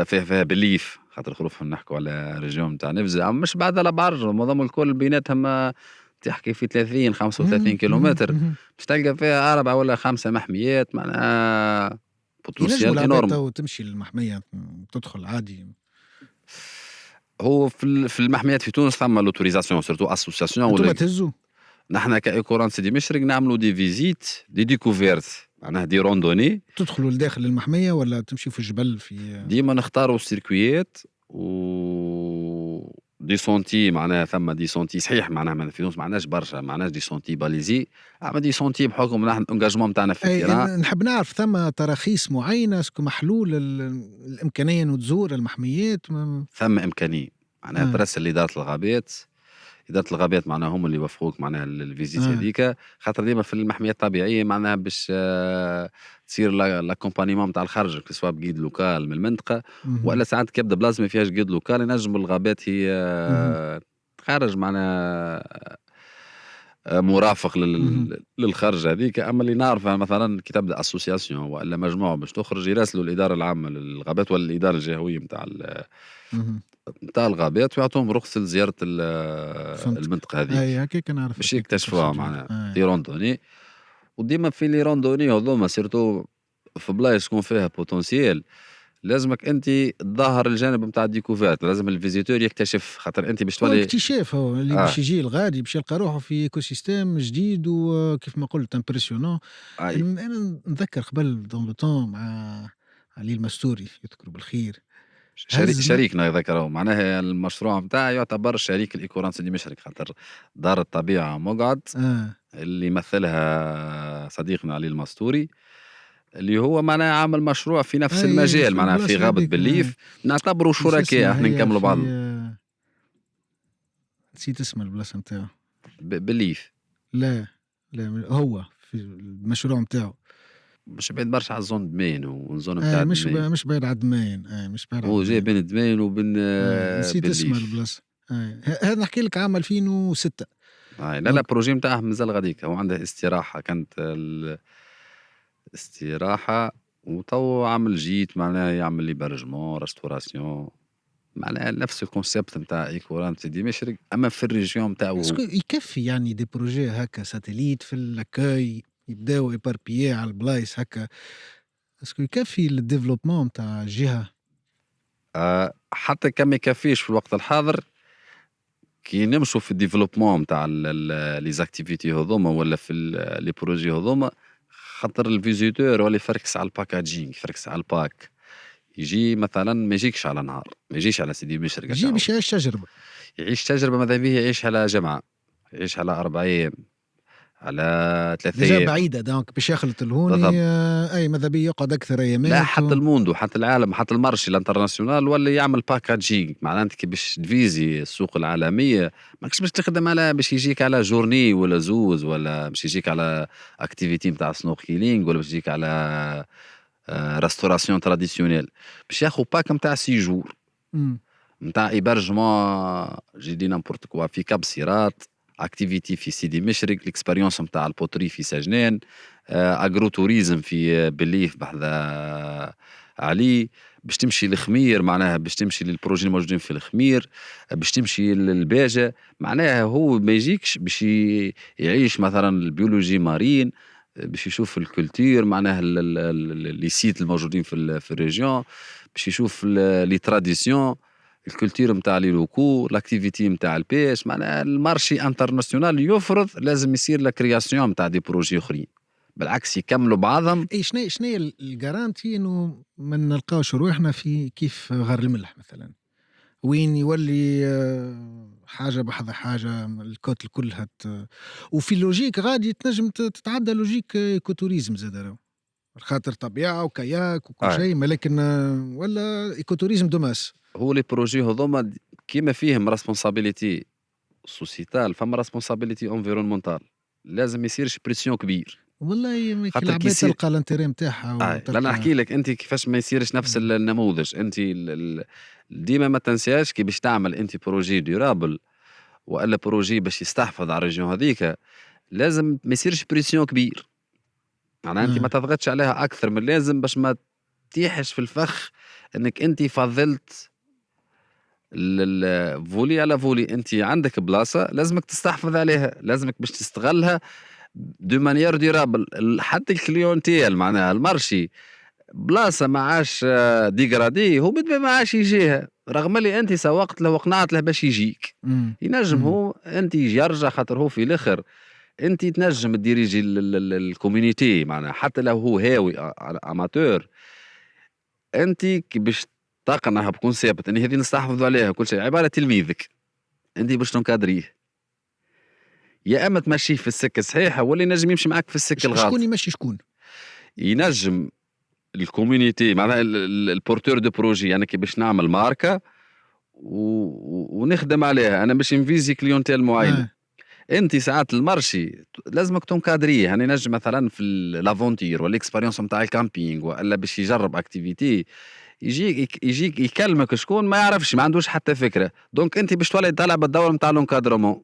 فيها بليف، خاطر الخروف نحكوا على ريجيون نتاع نفزة، أما مش بعد على بعرج معظم الكل بيناتهم تحكي في 30 35 اهم. اهم. كيلومتر اهم. باش تلقى فيها 4 ولا 5 محميات، معناها ينجموا بوتنسيال العباد انورم. تو تمشي للمحمية تدخل عادي. هو في المحميات في تونس ثم لوتوريزاسيون سورتو اسوسياسيون أنتم ولا. تهزوا؟ نحن كايكوران سيدي مشرق نعملوا دي فيزيت دي ديكوفيرت، معناها دي روندوني. تدخلوا لداخل المحمية والّا تمشيوا في الجبل في ديما نختاروا السيركويات و دي سونتي، معناها ثم دي سونتي صحيح، معناها في تونس ما عندناش برشا، ما عندناش دي سونتي باليزي، اما دي سونتي بحكم نحن الانجاجمون نتاعنا في أي التيران. نحب نعرف ثم تراخيص معينة اسكو محلول الإمكانية إنه تزور المحميات ثم امكانيه، معناها آه. ترسل لاداره الغابات. إدارة الغابات معناها هم اللي يوفقوك معناها الفيزيت آه. هذيك، خاطر ديما في المحميات الطبيعية معناها باش تصير لاكومبانيمون نتاع الخرج كسوا بجيد لوكال من المنطقة، اهم. ولا ساعات كيبدا بلاصة ما فيهاش جيد لوكال ينجم الغابات هي اهم. تخرج معناها مرافق اهم. للخرج هذيك. اما اللي نعرفه مثلا كي تبدا اسوسياسيون ولا مجموعه باش تخرج يراسلوا الاداره العامه للغابات ولا الاداره الجهويه نتاع اهم. نتاع الغابات، ويعطوهم رخصه لزياره فهمتك. المنطقه هذيك أي هكاك نعرف باش هكاك يكتشفوها البروسيدور. معناها أي. دي روندوني. وديما في لي روندوني هذوما سيرتو في بلايص يكون فيها بوتنسيال لازمك انت تظهر الجانب نتاع الديكوفيرت، لازم الفيزيتور يكتشف، خاطر انت باش هو تولي. اكتشاف هو اللي باش اه يجي الغادي باش يلقى روحه في ايكو سيستيم جديد وكيف ما قلت امبرسيونون. اي انا نتذكر قبل دون لو طون مع علي المستوري يذكره بالخير. هزنا. شريكنا ذكره، معناها المشروع نتاعي يعتبر شريك الايكوران سيدي مشرق، خاطر دار الطبيعه مقعد اه. اللي يمثلها صديقنا علي المستوري، اللي هو معناها عامل مشروع في نفس اي المجال في معناها في البلاصه غابة هذيك بليف. نعتبروا في شو شركاء اسمها احنا هي نكملوا في بعضنا. نسيت اسم البلاصه نتاعو. بليف لا لا هو في المشروع نتاعو. مش بعيد برشا على الزون دمين والزون نتاع دمين. مش بعيد على دماين مش بعيد على هو جاي دماين. بين دمين وبين نسيت اسم بليف. البلاصه. هذا نحكي لك عام 2006. لا لا، دونك بروجي نتاعه مازال غاديك، هو عنده استراحة كانت الاستراحة، وتو عامل جيت معناها يعمل لي برجمون ريستوراسيون، معناها نفس الكونسيبت نتاع ايكوران سيدي مشرق اما في الريجيون نتاعو هو. اسكو يكفي يعني دي بروجي هكا ساتellite في الاكاي يبداو ايباربيي على البلايص هكا. اسكو يكفي للديفلوبمون نتاع الجهه؟ حتى كان ما يكفيش في الوقت الحاضر كي نمشوا في الديفلوبمون نتاع لي زاكتيفيتي هذوما ولا في لي بروجي هذوما، خاطر الفيزيتور ولا يفركس على الباكاجينغ، يفركس على الباك، يجي مثلا ما يجيكش على نهار، ما يجيش على سيدي مشرق يجي هكا، باش يعيش تجربه. يعيش تجربة ماذا بيه يعيش على جمعة، يعيش على 4 أيام، على 3 ديجا أيام. بعيده دونك باش يخلط الهوني بالضبط. اي ماذا بيه يقعد اكثر لا ايامات حتى الموندو حتى العالم حتى المارشي الانترناسيونال ولا يعمل باكاجينغ، معناتها انت كي باش تفيزي السوق العالميه ماكش باش تخدم على باش يجيك على جورني ولا زوز، ولا باش يجيك على اكتيفيتي نتاع سنوركيلينغ، ولا باش يجيك على ريستوراسيون تراديسيونيل، باش ياخذ باك نتاع سيجور امم نتاع ايبرجمون جي دي نامبورت كوا في كاب سيرات اكتيفيتي في سيدي مشرق، الاكسبيريونس نتاع البوتري في سجنان، اجرو توريزم في بليف بحذا علي، باش تمشي لخمير معناها باش تمشي للبروجي الموجودين في الخمير، باش تمشي للباجة. معناها هو ما يجيكش باش يعيش مثلا البيولوجي مارين، باش يشوف الكولتور معناها لي سيت الموجودين في الريجيون، باش يشوف لي تراديسيون، الكولتور نتاع لي لوكو، لاكتيفيتي نتاع البيش. معناها المارشي انترناسيونال يفرض لازم يصير لا كرياسيون نتاع دي بروجي اخرين، بالعكس يكملوا بعضهم. اي شنو الجارانتي انه ما نلقاوش روحنا في كيف غار الملح مثلا، وين يولي حاجه بحذا حاجه الكتل كلها وفي اللوجيك غادي تنجم تتعدى لوجيك ايكوتوريزم زاد راهو، خاطر طبيعه وكياك وكل آه. شيء، ما لكن ولا ايكوتوريزم دوماس. هو لي بروجي هذوما كيما فيهم ريسبونسابيلتي سوسيتال، فما ريسبونسابيلتي انفيرونمونتال، لازم يصيرش بريسيون كبير. والله كي خاطر كي العباد يصير تلقى الانتيري نتاعها لا انا وتلقى. نحكي لك انت كيفاش ما يصيرش نفس النموذج. انت ديما ما تنساش كي باش تعمل انت بروجي ديورابل والا بروجي باش يستحفظ على الريجيون هذيك، لازم ما يصيرش بريسيون كبير. معناها انت ما تضغطش عليها اكثر من اللازم باش ما تطيحش في الفخ انك انت فضلت فولي على فولي. انت عندك بلاصه لازمك تستحفظ عليها، لازمك باش تستغلها دو مانيير ديورابل. حتى الكليونتيل معناها المارشي بلاصه ما عادش ديغرادي، هو بالطبيعه ما عادش يجيها، رغم اللي انت سوقت له وقنعت له باش يجيك. ينجم هو انت يرجع، خاطر هو في الاخر انت تنجم تديريجي الكوميونيتي معناها حتى لو هو هاوي اماتور. انت كي باش تقنعها بكونسيبت ان هذه نستحفظوا عليها كل شيء، عباره تلميذك انت باش تنكادريه، يا اما تمشيه في السكه الصحيحه ولا ينجم يمشي معك في السكه شكون الغلط. يمشي شكون؟ ينجم الكوميونيتي معناها البورتور دو بروجي، يعني كي باش نعمل ماركه ونخدم عليها، انا باش نفيزي كليونتيل معينه. انت ساعات المارشي لازمك تنكادريه، يعني نجم مثلا في لافونتير ولا الاكسبيريونس نتاع الكامبينغ ولا باش يجرب اكتيفيتي، يجيك يكلمك شكون ما يعرفش ما عندوش حتى فكره. دونك انت باش تولي تلعب الدور نتاع لونكادرومون،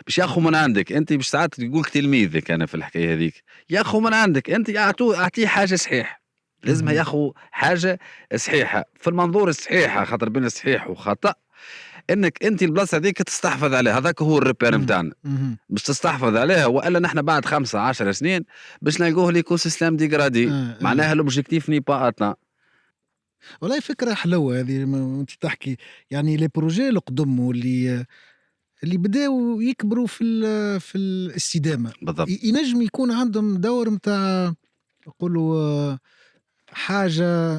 باش ياخذ من عندك انت، باش ساعات يقولك تلميذك انا في الحكايه هذيك، ياخذ من عندك انت اعطيه حاجه صحيح، لازم ياخذ حاجه صحيحه في المنظور الصحيحه، خاطر بين الصحيح وخطا انك انت البلاصه هذيك تستحفظ عليها، هذاك هو الريبير نتاعنا، باش تستحفظ عليها. والا نحن بعد 15 سنين باش نلقوه ليكو سيستم ديغرادي، معناها لوبجيكتيف ني با اتنا. والله فكره حلوه هذه انت تحكي، يعني لي بروجي القدم اللي بداوا يكبروا في الاستدامه، بالضبط ينجم يكون عندهم دور نتاع نقولوا حاجه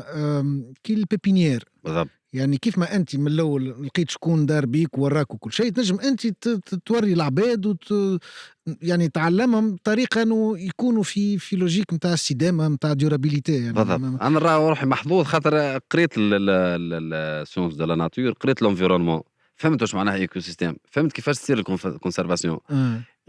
كي البيبينيير. بالضبط يعني كيف ما انت من الاول لقيت شكون دار بيك وراك وكل شيء، تنجم انت توري العباد يعني تعلمهم بطريقه انه يكونوا في لوجيك نتاع استدامه نتاع ديورابيليتي. يعني بالضبط. انا روحي محظوظ خاطر قريت السيونس دو لا ناتور، قريت لونفيرونمون، فهمت واش معناها ايكو سيستيم، فهمت كيفاش تصير الكونسيرفاسيون.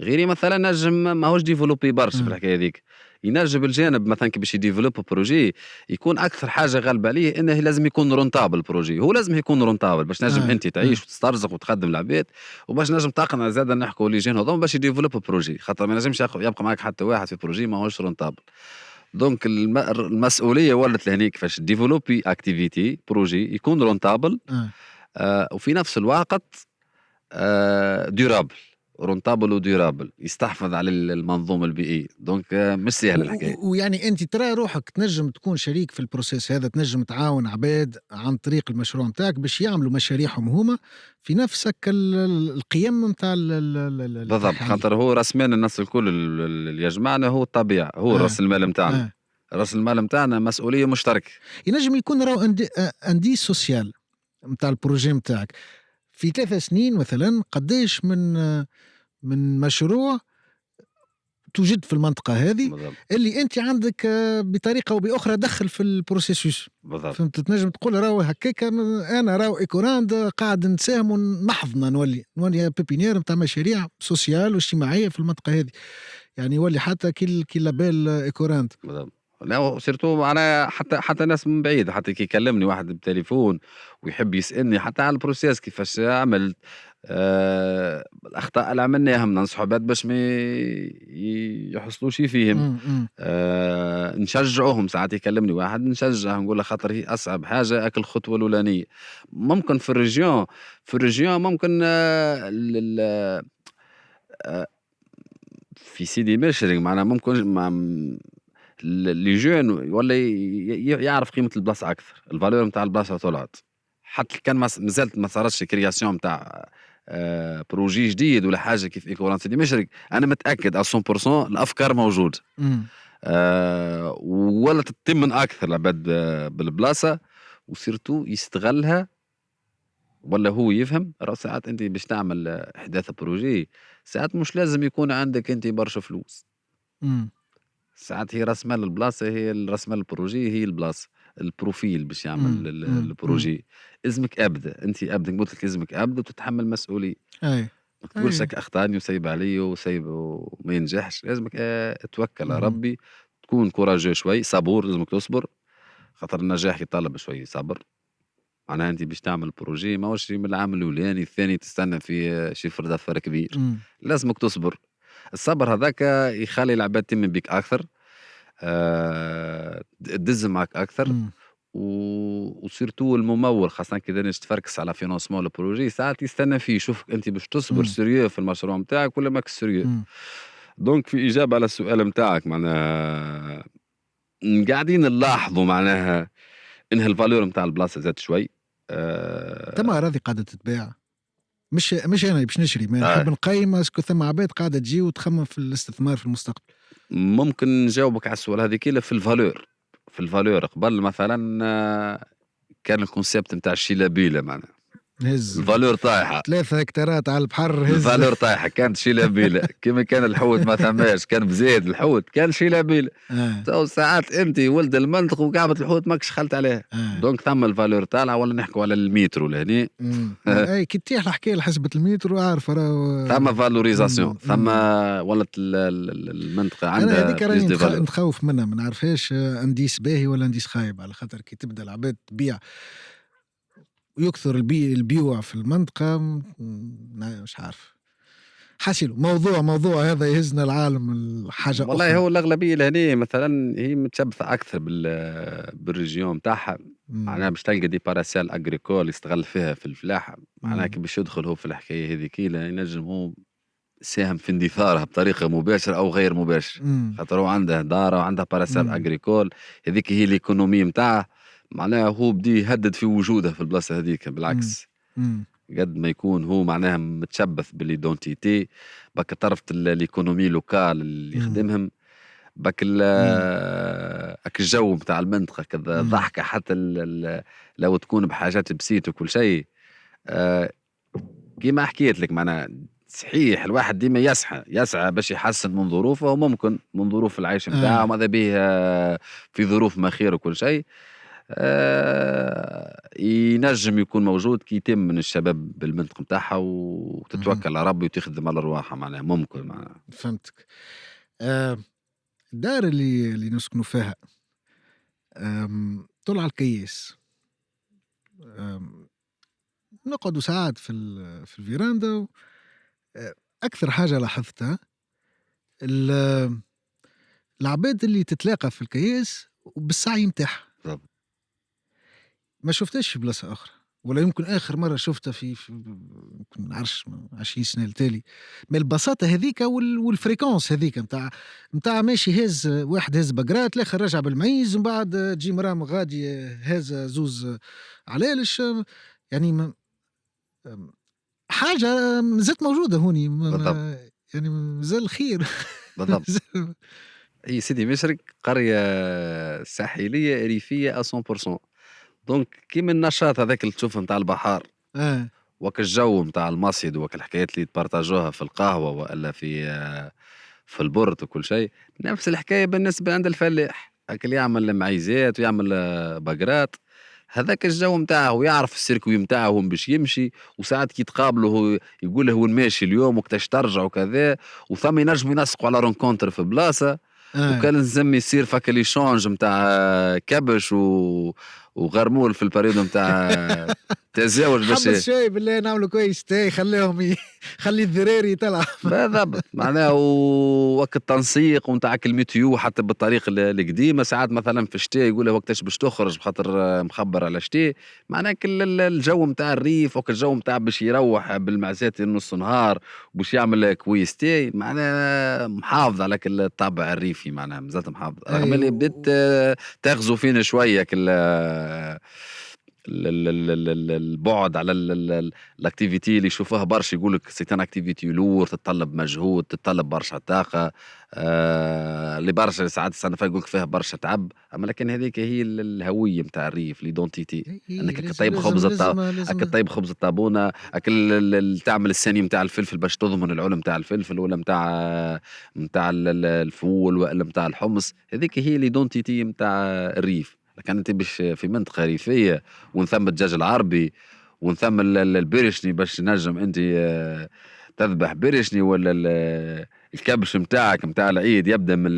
غيري مثلا نجم ماهوش ديفلوبي برشا في الحكايه هذيك، ينجم الجانب مثلا كي باش يديفلوب بروجي يكون اكثر حاجه غالبه عليه انه لازم يكون رونتابل. بروجي هو لازم يكون رونتابل باش نجم انت تعيش وتسترزق وتخدم العباد، وباش نجم تقنع زاد نحكوا لي جين هذوما باش يديفلوب بروجي، خاطر ما نجمش يبقى معك حتى واحد في بروجي ماهوش رونتابل. دونك المسؤوليه ولات لهني كيفاش ديفلوبي اكتيفيتي بروجي يكون رونتابل، وفي نفس الوقت ديورابل، رونتابل وديورابل، يستحفظ على المنظومه البيئيه. دونك مش سهل الحكايه. ويعني انت ترى روحك تنجم تكون شريك في البروسيس هذا، تنجم تعاون عباد عن طريق المشروع نتاعك باش يعملوا مشاريعهم هما في نفسك القيم نتاع بالضبط، خاطر هو راس مال الناس الكل اللي يجمعنا هو الطبيعه، هو راس المال نتاعنا. راس المال نتاعنا مسؤوليه مشتركه. ينجم يكون راهو اندي سوسيال نتاع البروجي نتاعك في 3 سنين مثلا، قديش من مشروع توجد في المنطقة هذه بالضبط. اللي انت عندك بطريقة او باخرى دخل في البروسيسوس. بالضبط. فهمت، تنجم تقول راهو هكاك انا راهو ايكوراند قاعد نساهم ونحفظنا نولي بيبينير نتاع مشاريع سوسيال واجتماعية في المنطقة هذه، يعني يولي حتى كي لابيل ايكوراند. بالضبط. لا سيرتو معناها حتى ناس من بعيد، حتى كي يكلمني واحد بالتليفون ويحب يسالني حتى على البروسيس كيفاش عملت، الأخطاء اللي عملناهم ننصحوا عباد باش ما يحصلوش فيهم. نشجعوهم، ساعات يكلمني واحد نشجعه نقول له خاطر هي أصعب حاجة أكل الخطوة الأولانية. ممكن في الريجيون ممكن في سيدي مشرق معناها ممكن لي جون ولا يعرف قيمة البلاصة أكثر، الفالور نتاع البلاصة طلعت. حتى كان مازالت ما صارتش كرياسيون نتاع بروجي جديد ولا حاجة كيف إيكوران سيدي مشرق، أنا متأكد 100% الأفكار موجودة. ولا تتمن أكثر العباد بالبلاصة وسيرتو يستغلها، ولا هو يفهم راه ساعات أنت باش تعمل إحداث بروجي ساعات مش لازم يكون عندك أنت برشا فلوس. ساعات هي راس مال البلاصة، هي راس مال البروجي هي البلاصة، البروفيل باش يعمل البروجي. اسمك أبدا، أنت أبدا قلت لك اسمك أبدا وتتحمل مسؤولية. أي ما تقولش لك أخطاني وسيب علي وسيب وما ينجحش. لازمك توكل على ربي، تكون كوراجو شوي، صبور، لازمك تصبر خاطر النجاح يطلب شوي صبر. معناها أنت باش تعمل بروجي ماهوش من العام الأولاني الثاني تستنى في شيفر دفر كبير. لازمك تصبر. الصبر هذاك يخلي العباد تؤمن بك أكثر، تدز معك أكثر. وسيرتو الممول خاصة كي دانيش تفركس على فينانسمون البروجي ساعات يستنى فيه يشوفك أنت باش تصبر سيريو في المشروع متاعك ولا ماك سيريو. دونك في إجابة على السؤال متاعك معناها قاعدين نلاحظوا معناها إنها الفالور متاع البلاصة زاد شوي. تما راضي قاعدة تتباع، مش أنا باش نشري، ما نحب نقيم اسكو ثم عباد قاعدة تجي وتخمم في الاستثمار في المستقبل. ممكن نجاوبك على السؤال هذيك في الفالور قبل مثلا كان الكونسيبت نتاع الشيلابيله معناها الفالور طايحه 3 هكتارات على البحر الفالور طايحه كانت شيلابيله كما كان الحوت ما ثماش كان بزيد الحوت كان شيلابيله. تو ساعات انت ولد المنطق وقعبت الحوت ماكش خلت عليه. دونك ثم الفالور طالعه ولا نحكوا على المترو لهني. اي كي تطيح الحكايه لحسبه المترو عارف راه ثم فالوريزاسيون ثم ولت المنطقه عندها. انا هذيك راني نتخوف منها، ما نعرفهاش انديس باهي ولا انديس خايب، على خاطر كي تبدا العباد تبيع ويكثر البيوع في المنطقة مش عارف حاسيلو موضوع هذا يهزنا العالم الحاجة والله أخرى. هو الأغلبية لهني مثلا هي متشبثة أكثر بالريجيون تاعها. معناها باش تلقى دي باراسيال أجريكول يستغل فيها في الفلاحة. معناها كي باش يدخل هو في الحكاية هذيك ينجم هو ساهم في اندثارها بطريقة مباشرة أو غير مباشرة. خاطر هو عنده دارة وعنده باراسيال أجريكول هذيك هي الإيكونومي متاعه. معناها هو بدي يهدد في وجوده في البلاصة هذيك بالعكس. قد ما يكون هو معناها متشبث بالإيدونتيتي بك طرف الإيكونومي لوكال اللي يخدمهم بك الجو متاع المنطقة كذا ضحكة حتى لو تكون بحاجات بسيط وكل شيء. كيما حكيت لك معناها صحيح الواحد ديما يسعى باش يحسن من ظروفه وممكن من ظروف العيش متاعه ماذا به في ظروف ما خير وكل شيء. ينجم يكون موجود كي يتم من الشباب بالمنطقة متاعها وتتوكل على ربي وتخدم على رواحها معناها ممكن معناها. فهمتك. الدار اللي نسكنوا فيها طلع الكياس، نقعدوا ساعات في الفيراندا. أكثر حاجة لاحظتها العباد اللي تتلاقى في الكياس وبالسعي متاعها ما شفتهاش في بلاصة أخرى، ولا يمكن آخر مرة شفتها في يمكن نعرفش 20 سنة التالي. من البساطة هذيك والفريكونس هذيك متاع ماشي هز واحد هز بقرات الآخر رجع بالمعيز ومن بعد تجي مرام غادي هز زوز علالش يعني حاجة زالت موجودة هوني يعني مازال خير. بالضبط. أي سيدي مشرق قرية ساحلية ريفية 100%. دونك كيما النشاط هذاك اللي تشوفه نتاع البحر وك الجو نتاع المصيد وك الحكايات اللي تبارتاجوها في القهوة ولا في البرد وكل شيء نفس الحكاية بالنسبة عند الفلاح اللي يعمل معيزات ويعمل بقرات. هذاك الجو متاعه ويعرف السيركوي متاعه وين باش يمشي وساعات كي تقابله يقول له وين ماشي اليوم وقتاش ترجع وكذا وثم ينجم ينسقوا على رونكونتر في بلاصة. وكان لازم يصير فك ليشونج متاع كبش وغرمول في البريود نتاع تزاوج باش حبس شوي بالله نعملوا كويس تاي خليهم خلي الذراري تلعب. بالضبط معناها وقت التنسيق ونتاع الميتيو حتى بالطريق القديمه ساعات مثلا في الشتاء يقول وقتاش باش تخرج بخاطر مخبر على الشتاء معناها كل الجو نتاع الريف وكل الجو نتاع باش يروح بالمعزات نص نهار وباش يعمل كويس تاي معناها محافظ على كل الطابع الريفي معناها مازالت محافظ رغم اللي بديت تغزو فينا شويه كل البعد على الاكتيفيتي اللي يشوفوها برشا يقول لك سيتان اكتيفيتي لور تتطلب مجهود تتطلب برشا طاقه اللي برشا ساعات السنه يقول لك فيها برشا تعب اما لكن هذيك هي الهويه نتاع الريف ليدونتيتي انك لازم طيب خبز لازم طيب خبز الطابونه اكل تعمل الثاني نتاع الفلفل باش تضمن العلم نتاع الفلفل ولا نتاع الفول ولا نتاع الحمص هذيك هي ليدونتيتي نتاع الريف لكن انت باش في منطقه ريفيه ونثم الدجاج العربي ونثم البرشني باش نجم انت تذبح برشني ولا الكبش نتاعك نتاع العيد يبدا من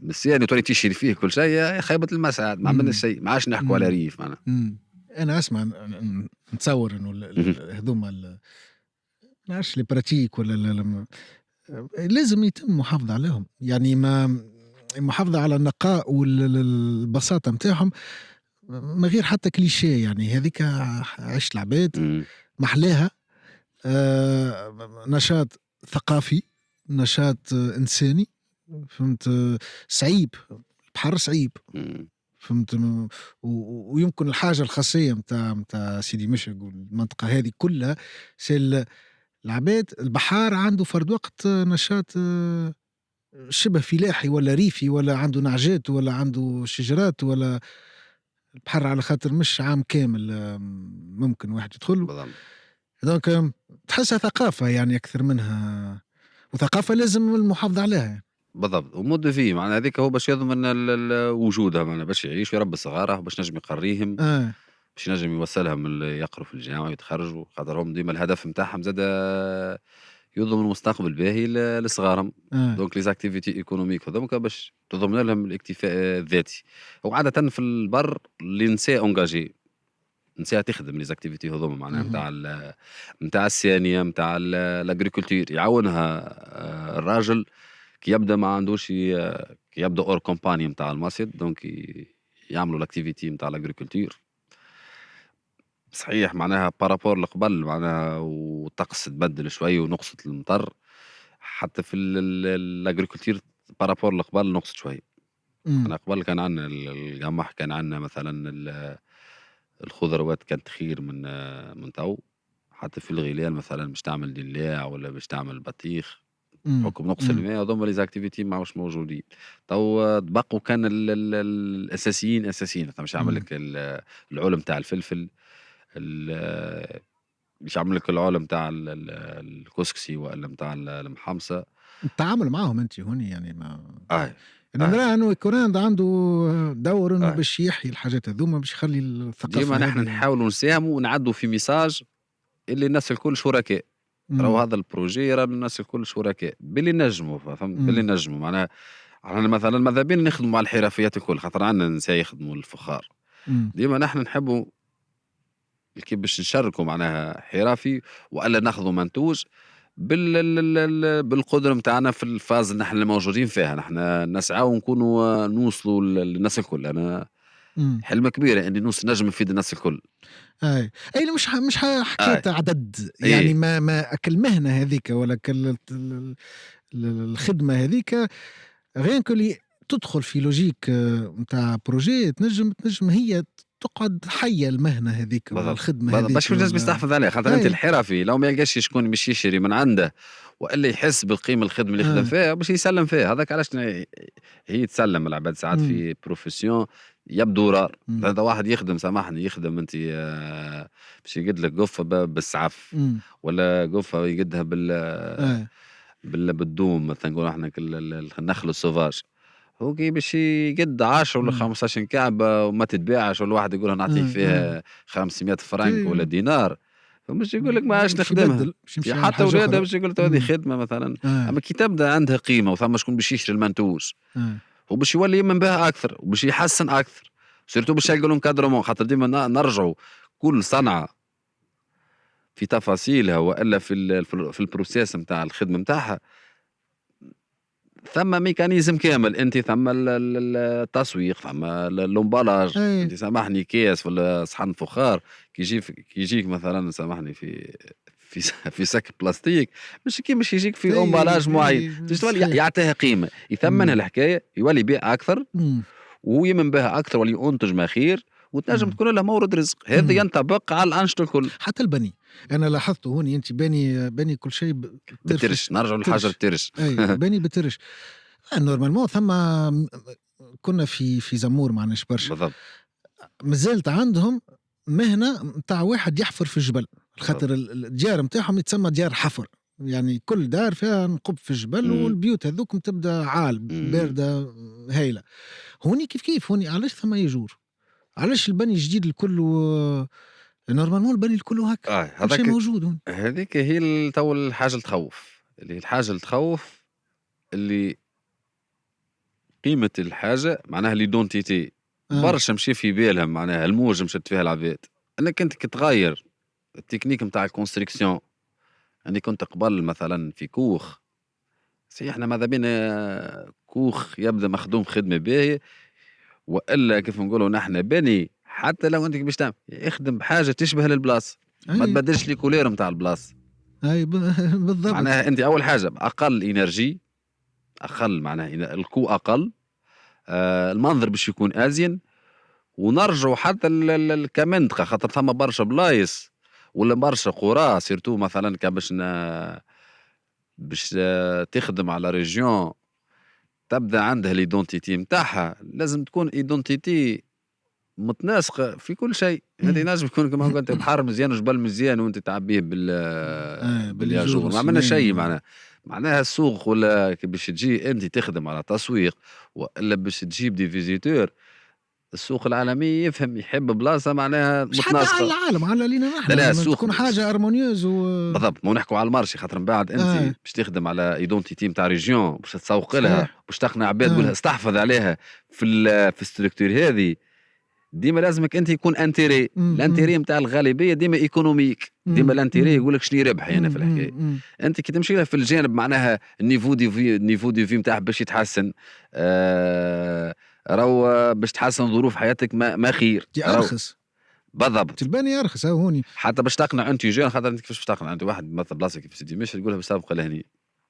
السيان وتولي تشري فيه كل شيء خيبه المسعد ما عملنا شيء ما عادش نحكوا على ريف معنا. انا اسمع نتصور انه هذوما ما نعرفش لي براتيك ولا لازم يتم محافظة عليهم يعني ما محافظة على النقاء والبساطة متاعهم ما غير حتى كليشيه يعني هذيك عيش العباد محلاها نشاط ثقافي نشاط إنساني فهمت صعيب البحر صعيب فهمت ويمكن الحاجة الخاصية متاع سيدي مشرق والمنطقة هذه كلها سيل العباد البحار عنده فرد وقت نشاط شبه فلاحي ولا ريفي ولا عنده نعجات ولا عنده شجرات ولا البحر على خاطر مش عام كامل ممكن واحد يدخل دونك تحسها ثقافة يعني أكثر منها وثقافة لازم المحافظة عليها بالضبط ومد فيه معناها هذيك هو باش يضمن وجودها معناها باش يعيش ويربي صغاره باش نجم يقريهم باش نجم يوصلهم اللي يقروا في الجامعة ويتخرجوا خاطر هم ديما الهدف نتاعهم زاد يضمن مستقبل باهي لصغارهم دونك لي زاكتيفيتي ايكونوميك هذوما باش تضمن لهم الاكتفاء الذاتي وعادة في البر اللي نساء اونجاجي نساء تخدم لي زاكتيفيتي هذوما معناها نتاع السيانية نتاع الاغريكولتور يعاونها الراجل كي يبدا ما عندوش كي يبدا اور كومباني نتاع المصيد دونك يعملوا الاكتيفيتي نتاع الاغريكولتور صحيح معناها بارابور لقبل معناها والطقس تبدل شوي ونقصت المطر حتى في الاغريكولتور بارابور لقبل نقصت شوي. انا قبل كان عندنا القمح كان عندنا مثلا الخضروات كانت خير من تو حتى في الغلال مثلا باش تعمل دلاع ولا باش تعمل بطيخ حكم نقص الماء هذوما لي زاكتيفيتي ما مش موجودين تو تبقوا كان الاساسيين اساسيين مش عامل لك العلم تاع الفلفل مش عامل لك العلم تاع الكسكسي ولا نتاع المحمصه التعامل معاهم انت هوني يعني ما يعني نرى انه كوران عنده دور انه باش يحيي الحاجات هذوما باش يخلي الثقافه ديما نحن نحاولوا نساهموا ونعدوا في ميساج اللي الناس الكل شركاء راهو هذا البروجي راه الناس الكل شركاء باللي نجموا فهمت باللي نجموا معناها احنا مثلا ماذا بينا نخدموا على الحرفيات الكل خاطر عندنا نساء يخدموا الفخار ديما نحن نحبوا كي باش نشاركوا معناها حرفي والا ناخذوا منتوج بالقدره نتاعنا في الفاز اللي نحن موجودين فيها نحن نسعى ونكونوا نوصلوا للناس الكل انا حلم كبير اني نجم نفيد الناس الكل اي مش حكايه عدد يعني ما اكل مهنه هذيك ولا الخدمه هذيك غير كل تدخل في لوجيك نتاع بروجي تنجم هي تقعد حيه المهنه هذيك ولا الخدمه هذيك باش الناس بيستحفظ عليها خاطر انت الحرفي لو ما يلقاش شكون باش يشري من عنده والا يحس بالقيمه الخدمه اللي يخدم فيها باش يسلم فيها هذاك علاش هي تسلم العباد ساعات في بروفيسيون يبدو رار هذا واحد يخدم سامحني يخدم انت باش يقد لك قفه بالسعف ولا قفه يقدها بالدوم مثلا نقول احنا النخل السوفاج هو كي باش يقد 10 ولا 15 كعبه وما تتباعش ولا واحد يقول نعطيك فيها 500 فرنك ولا دينار فمش يقول لك ما عادش نخدمها حتى ولادها باش يقول هذه خدمه مثلا اما كي تبدا عندها قيمه وثم شكون باش يشري المنتوج هو باش يولي يمن بها اكثر وباش يحسن اكثر سيرتو باش يلقوا لونكادرومون، خاطر ديما نرجعوا كل صنعه في تفاصيلها والا في البروسيس نتاع الخدمه نتاعها ثم ميكانيزم كامل. انت ثم التسويق، ثم الامبالاج. اي انت سامحني كيس ولا صحن فخار كي يجيك مثلا سامحني في سك بلاستيك، مش يجيك في امبالاج معين، اي تولي صحيح. يعطيها قيمه، يثمنها مم. الحكايه، يولي يبيع اكثر مم. ويمن بها اكثر، ولي ينتج ما خير، وتنجم مم. تكون له مورد رزق. هذا مم. ينطبق على الانشطه الكل. حتى البني، انا لاحظته هوني، انت باني كل شيء بالترش، ترفش نرجعوا للحاجه ترش. بالترش. اي باني بترش. نورمالمون ثم كنا في زمور معناش برشا، بالضبط. مازالت عندهم مهنه نتاع واحد يحفر في الجبل، بالضبط. خاطر الديار نتاعهم يتسمى ديار حفر، يعني كل دار فيها نقب في الجبل، مم. والبيوت هذوك تبدا عال مم. بارده هايله. هوني كيف هوني علاش ثم يجور؟ علاش البني الجديد الكل نورمالمون البني الكل هكا، كل شيء هذاك موجود هون. هذيك هي تو الحاجه اللي تخوف، اللي هي الحاجه اللي تخوف، اللي قيمه الحاجه معناها ليدونتيتي اه برشا مشي في بالهم، معناها الموج مشت فيها العباد. انك انت كتغير التكنيك نتاع الكونستركسيون. اني كنت قبل مثلا في كوخ، سي احنا ماذا بينا كوخ يبدا مخدوم خدمه باهيه، والا كيف نقولوا نحن بني، حتى لو انت باش تعمل اخدم بحاجه تشبه للبلاصه، ما اي تبدلش لي كولير نتاع البلاصه. اي بالضبط. معناها انت اول حاجه اقل انرجي، اقل معناها الكو اقل، المنظر باش يكون ازين، ونرجعوا حتى كمنطقه، خاطر ثم برشا بلايص ولا برشا قرى سيرتو مثلا باش تخدم على ريجيون تبدا عندها ليدونتيتي نتاعها، لازم تكون ايدونتيتي متناسقه في كل شيء. هذه مم. نجم يكون كما قلت بحر مزيان وجبل مزيان وانت تعبيه باليجور بالياجور، ما عملنا والسمين شيء. معناها السوق ولا باش تجي انت تخدم على تسويق ولا باش تجيب دي فيزيتور، السوق العالمي يفهم يحب بلاصه معناها مش حتى على متناسقه. العالم، على لينا نحن لا لا لازم السوق تكون حاجه ارمونيوز بالضبط. مو نحكوا على المارشي، خاطر من بعد انت آه باش تخدم على ايدونتيتي نتاع ريجيون، باش تسوق لها، صحيح. باش تقنع عباد تقولها آه. استحفظ عليها في الستركتور هذه. ديما لازمك انت يكون انتيري، مم. مم. الانتيري نتاع الغالبيه ديما ايكونوميك، ديما مم. الانتيري مم. يقول لك شنو ربح هنا في الحكايه. مم. انت كي تمشي لها في الجانب معناها النيفو دي في نتاعها باش يتحسن، راهو باش تحسن ظروف حياتك ما خير دي راهو. ارخص، بالضبط. تلباني ارخص هوني. حتى باش تقنع انت جون، خاطر انت كيفاش باش تقنع انت واحد مثلا بلاصه كيف سيدي مش تقولها باش تبقى لهني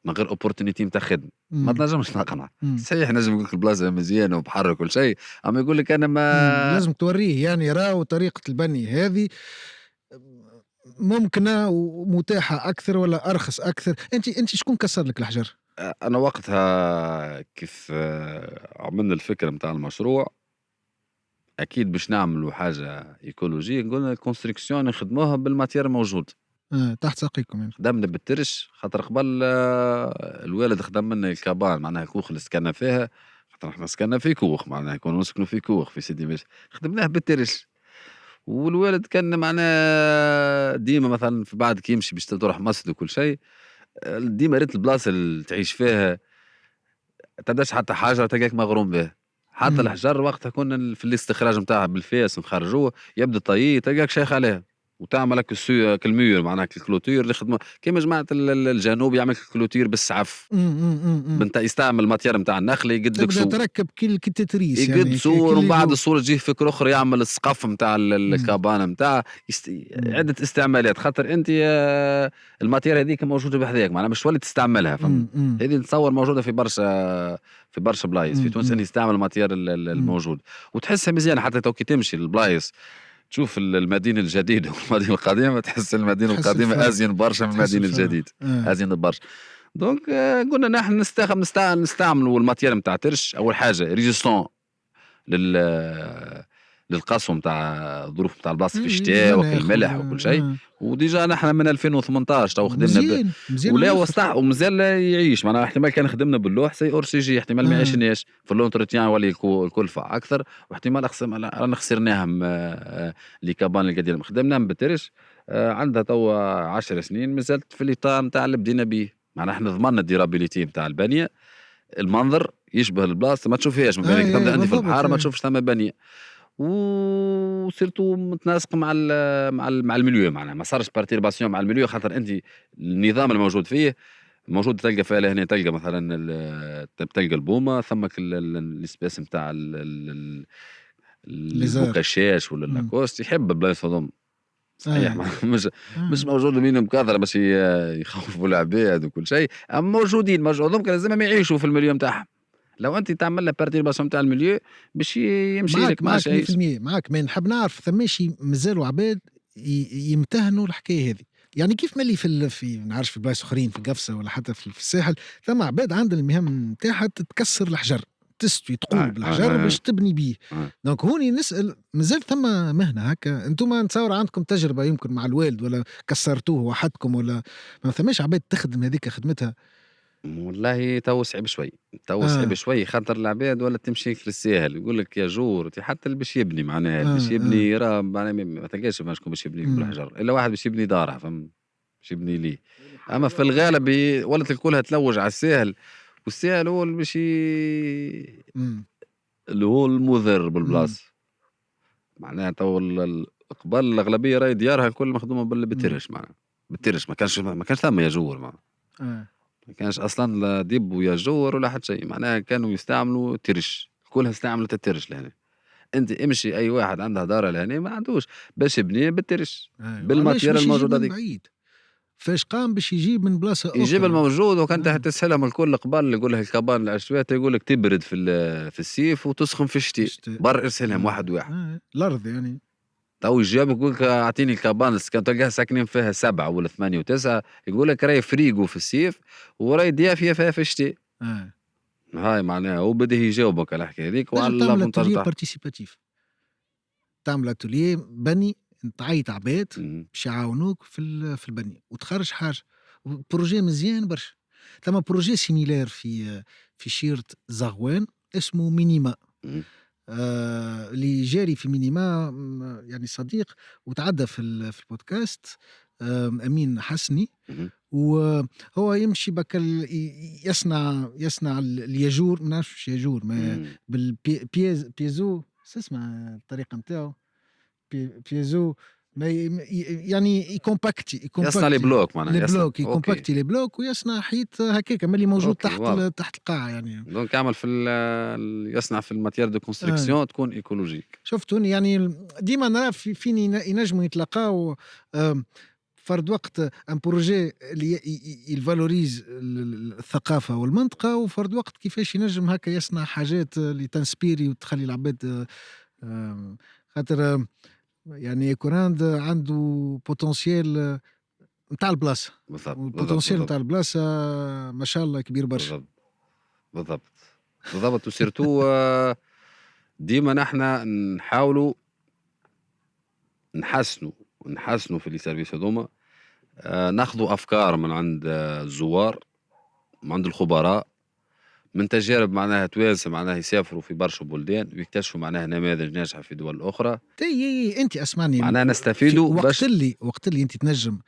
من غير اوبورتونيتي نتاع خدمه، ما مم. تنجمش تقنع. مم. صحيح نجم يقول لك البلاصه مزيانه وبحر وكل شيء، اما يقول لك انا ما لازم توريه يعني راهو طريقه البني هذه ممكنه ومتاحه اكثر ولا ارخص اكثر. انت شكون كسر لك الحجر؟ انا وقتها كيف عملنا الفكره نتاع المشروع، اكيد باش نعملوا حاجه ايكولوجيه، قلنا الكونستركسيون نخدموها بالماتير موجود. تحت ساقيكم يعني. خدمنا بالترش، خاطر قبل الوالد خدم لنا الكابان معناها كوخ اللي سكننا فيها، خاطر احنا سكننا في كوخ معناها كنا نسكنوا في كوخ في سيدي باشا، خدمناه بالترش. والوالد كان معناها ديما مثلا في بعد كي يمشي باش تروح مسجد وكل شيء، ديما ريت البلاصه اللي تعيش فيها تبداش حتى حاجه تلقاك مغروم بها. حتى مم. الحجر وقتها كنا في الاستخراج نتاعها بالفاس نخرجوه، يبدا طيي تلقاك شيخ عليها، وتعمل لك كالميور معناها الكلوتير اللي يخدموا كيما جماعه الجنوب يعمل الكلوتير بالسعف، مم. بنت يستعمل الماتير نتاع النخل يقد لك تبدا سور، تركب كي تتريس يقد يعني سور، ومن اللي بعد يجوك. الصور تجيه فكره اخرى يعمل السقف نتاع مم. الكابانه نتاع مم. عده استعمالات. خاطر انت الماتير هذيك موجوده بحذاك معناها مش تولي تستعملها، فهمت. مم. هذه نتصور موجوده في برشا بلايص في تونس، انت مم. يستعمل الماتير مم. الموجود وتحسها مزيانه. حتى تو كي تمشي للبلايص تشوف المدينه الجديده والمدينه القديمه، تحس المدينه تحس القديمه الفرق، ازين برشا من تحس المدينه الفرق. الجديده، ازين برشا. دونك قلنا نحن نستعملوا الماتير نتاع ترش. اول حاجه ريزيستون لل للقسوة نتاع الظروف نتاع البلاصه في الشتاء وكل المناخ الملح وكل شيء. وديجا نحن من 2018 تو خدمنا مزيان ولا على الاخر. وصح ومازال يعيش معناها. احتمال كان خدمنا باللوح سي اور سي جي احتمال ما يعيشناش في اللونتروتيان ولي الكلفه اكثر، واحتمال رانا خسرناهم لي كابان اللي قاعدين خدمناهم بالترش. عندها توا 10 سنين مازالت في الاطار نتاع اللي بدينا به. معناها احنا ضمننا الديرابيليتي نتاع البنيه، المنظر يشبه البلاصه ما تشوفهاش من بعيد، تبدا انت في بالضبط. البحر ما تشوفش ثم بنيه. وسيرتو متناسق مع الميليو معناها ما صارش بارتيرباسيون مع الميليو خاطر انت النظام الموجود فيه موجود تلقى فيه هنا تلقى مثلا تلقى البومه ثمك السبيس نتاع ليزار. البوكاشاش ولا إمم. اللاكوست يحب بلايص هذوم صحيح آه. مش آه. موجود منهم كثره باش يخوفوا العباد وكل شيء اما موجودين هذوم لازمهم يعيشوا في المليو نتاعهم لو انت تعمل له بارتيرباسيون نتاع المليو باش يمشي لك ما معاك شيء 100% معاك، ما نحب نعرف ثماشي مازالوا عباد يمتهنوا الحكاية هذه، يعني كيف ملي في ما نعرفش في بلايص أخرين في قفصة ولا حتى في الساحل، ثم عباد عندها المهام نتاعها تكسر الحجر، تستوي تقول بالحجر باش تبني بيه، آه. دونك هوني نسأل مازال ثم مهنة هكا، أنتم نتصور عندكم تجربة يمكن مع الوالد ولا كسرتوه وحدكم ولا ما ثماش عباد تخدم هذيك خدمتها؟ والله تو صعيب شوي تو صعيب آه. شوي خاطر العباد ولا تمشي في الساهل يقول لك يا جور حتى اللي باش يبني معناها اللي باش آه. يبني راه معناها ما تلقاش شكون باش يبني إمم. بالحجر الا واحد باش يبني داره فهم باش يبني ليه اما في الغالب ولات الكلها تلوج على الساهل والساهل هو اللي باش إمم. اللي هو المضر إمم. بالبلاصه معناها تو قبل الاغلبيه راهي ديارها الكل مخدومه إمم. بالترش معناها بالترش ما كانش ثم يجور آه. ما كانش اصلا لا دب ويا جور ولا حتى شيء معناها كانوا يستعملوا ترش كلها استعملت الترش لهنا انت امشي اي واحد عنده دار لهنا ما عندوش باش يبني بالترش وعلاش بالماتيريال باش يجيب الموجود من هذيك بعيد؟ فاش قام باش يجيب من بلاصة يجيب أخرى؟ الموجود وكان آه. تسهلهم الكل قبل يقول لك الكابان العشوائي يقول لك تبرد في الصيف وتسخن في الشتاء بر ارسلهم واحد واحد الأرض يعني. تو يجيب يقول لك اعطيني الكابان كان تلقاه ساكنين فيها 7 ولا 8 و9 يقول لك راهي فريقو في الصيف وراهي دافيه فيها في الشتاء آه. هاي معناها هو بده يجاوبك على الحكايه هذيك تنجم وعلى تعمل الافونتاج أتولييه تاعها. بارتيسيباتيف، تعمل أتولييه بني، تعيط عباد اهم. باش يعاونوك في البني وتخرج حاجة، بروجي مزيان برشا. ثما بروجي سيميلار في شيرت زغوان اسمه مينيما. اهم. اللي جاري في مينيما يعني صديق وتعدى في البودكاست، أمين حسني. اهم. وهو يمشي بك يصنع الياجور، ما نعرفش ياجور ما إمم. بيزو شو اسمها الطريقة نتاعو، بيزو ما يعني يصنع لي يكومباكتي بلوك معناها لي يصنع بلوك، أوكي. يكومباكتي لي بلوك ويصنع حيط هكاك ملي موجود أوكي واضح. تحت القاع يعني. دونك يعمل يصنع في الماتيير دو آه. كونستركسيون تكون ايكولوجيك. شفت هوني يعني ديما نرى فين ينجموا يتلاقاو، فرد وقت ان بروجي اللي يفالوريز الثقافه والمنطقه، وفرد وقت كيفاش ينجم هكا يصنع حاجات اللي تنسبيري وتخلي العباد، خاطر يعني كوراند عنده بوتنسيال نتاع البلاصه، بالضبط، بالضبط، والبوتنسيال بالضبط، نتاع البلاصه ما شاء الله كبير برشا. بالضبط، بالضبط، بالضبط وسيرتو ديما نحنا نحاولوا نحسنوا نحسنوا في لي سيرفيس هذوما ناخذوا أفكار من عند الزوار من عند الخبراء من تجارب معناها توانسة معناها يسافروا في برشا بلدان ويكتشفوا معناها نماذج ناجحة في دول أخرى انت اسمعني، معناها في نستفيدوا باش وقت اللي انت تنجم